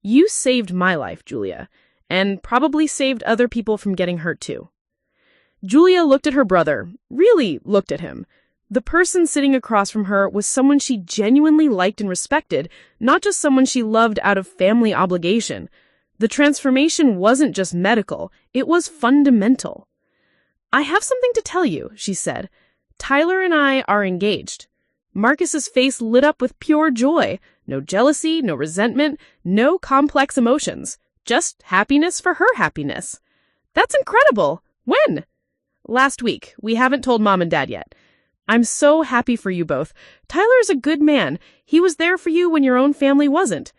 You saved my life, Julia, and probably saved other people from getting hurt too. Julia looked at her brother, really looked at him. The person sitting across from her was someone she genuinely liked and respected, not just someone she loved out of family obligation. The transformation wasn't just medical, it was fundamental. I have something to tell you, she said. Tyler and I are engaged. Marcus's face lit up with pure joy. No jealousy, no resentment, no complex emotions. Just happiness for her happiness. That's incredible. When? Last week. We haven't told Mom and Dad yet. I'm so happy for you both. Tyler's a good man. He was there for you when your own family wasn't.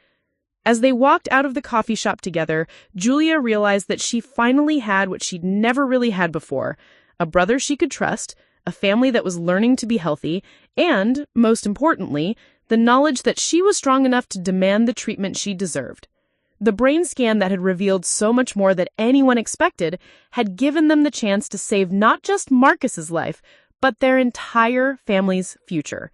As they walked out of the coffee shop together, Julia realized that she finally had what she'd never really had before. A brother she could trust, a family that was learning to be healthy, and, most importantly, the knowledge that she was strong enough to demand the treatment she deserved. The brain scan that had revealed so much more than anyone expected had given them the chance to save not just Marcus's life, but their entire family's future.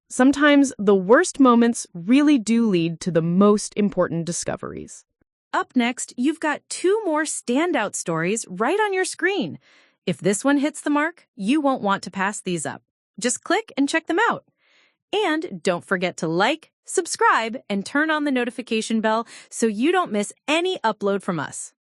Sometimes the worst moments really do lead to the most important discoveries. Up next, you've got 2 more standout stories right on your screen. If this one hits the mark, you won't want to pass these up. Just click and check them out. And don't forget to like, subscribe, and turn on the notification bell so you don't miss any upload from us.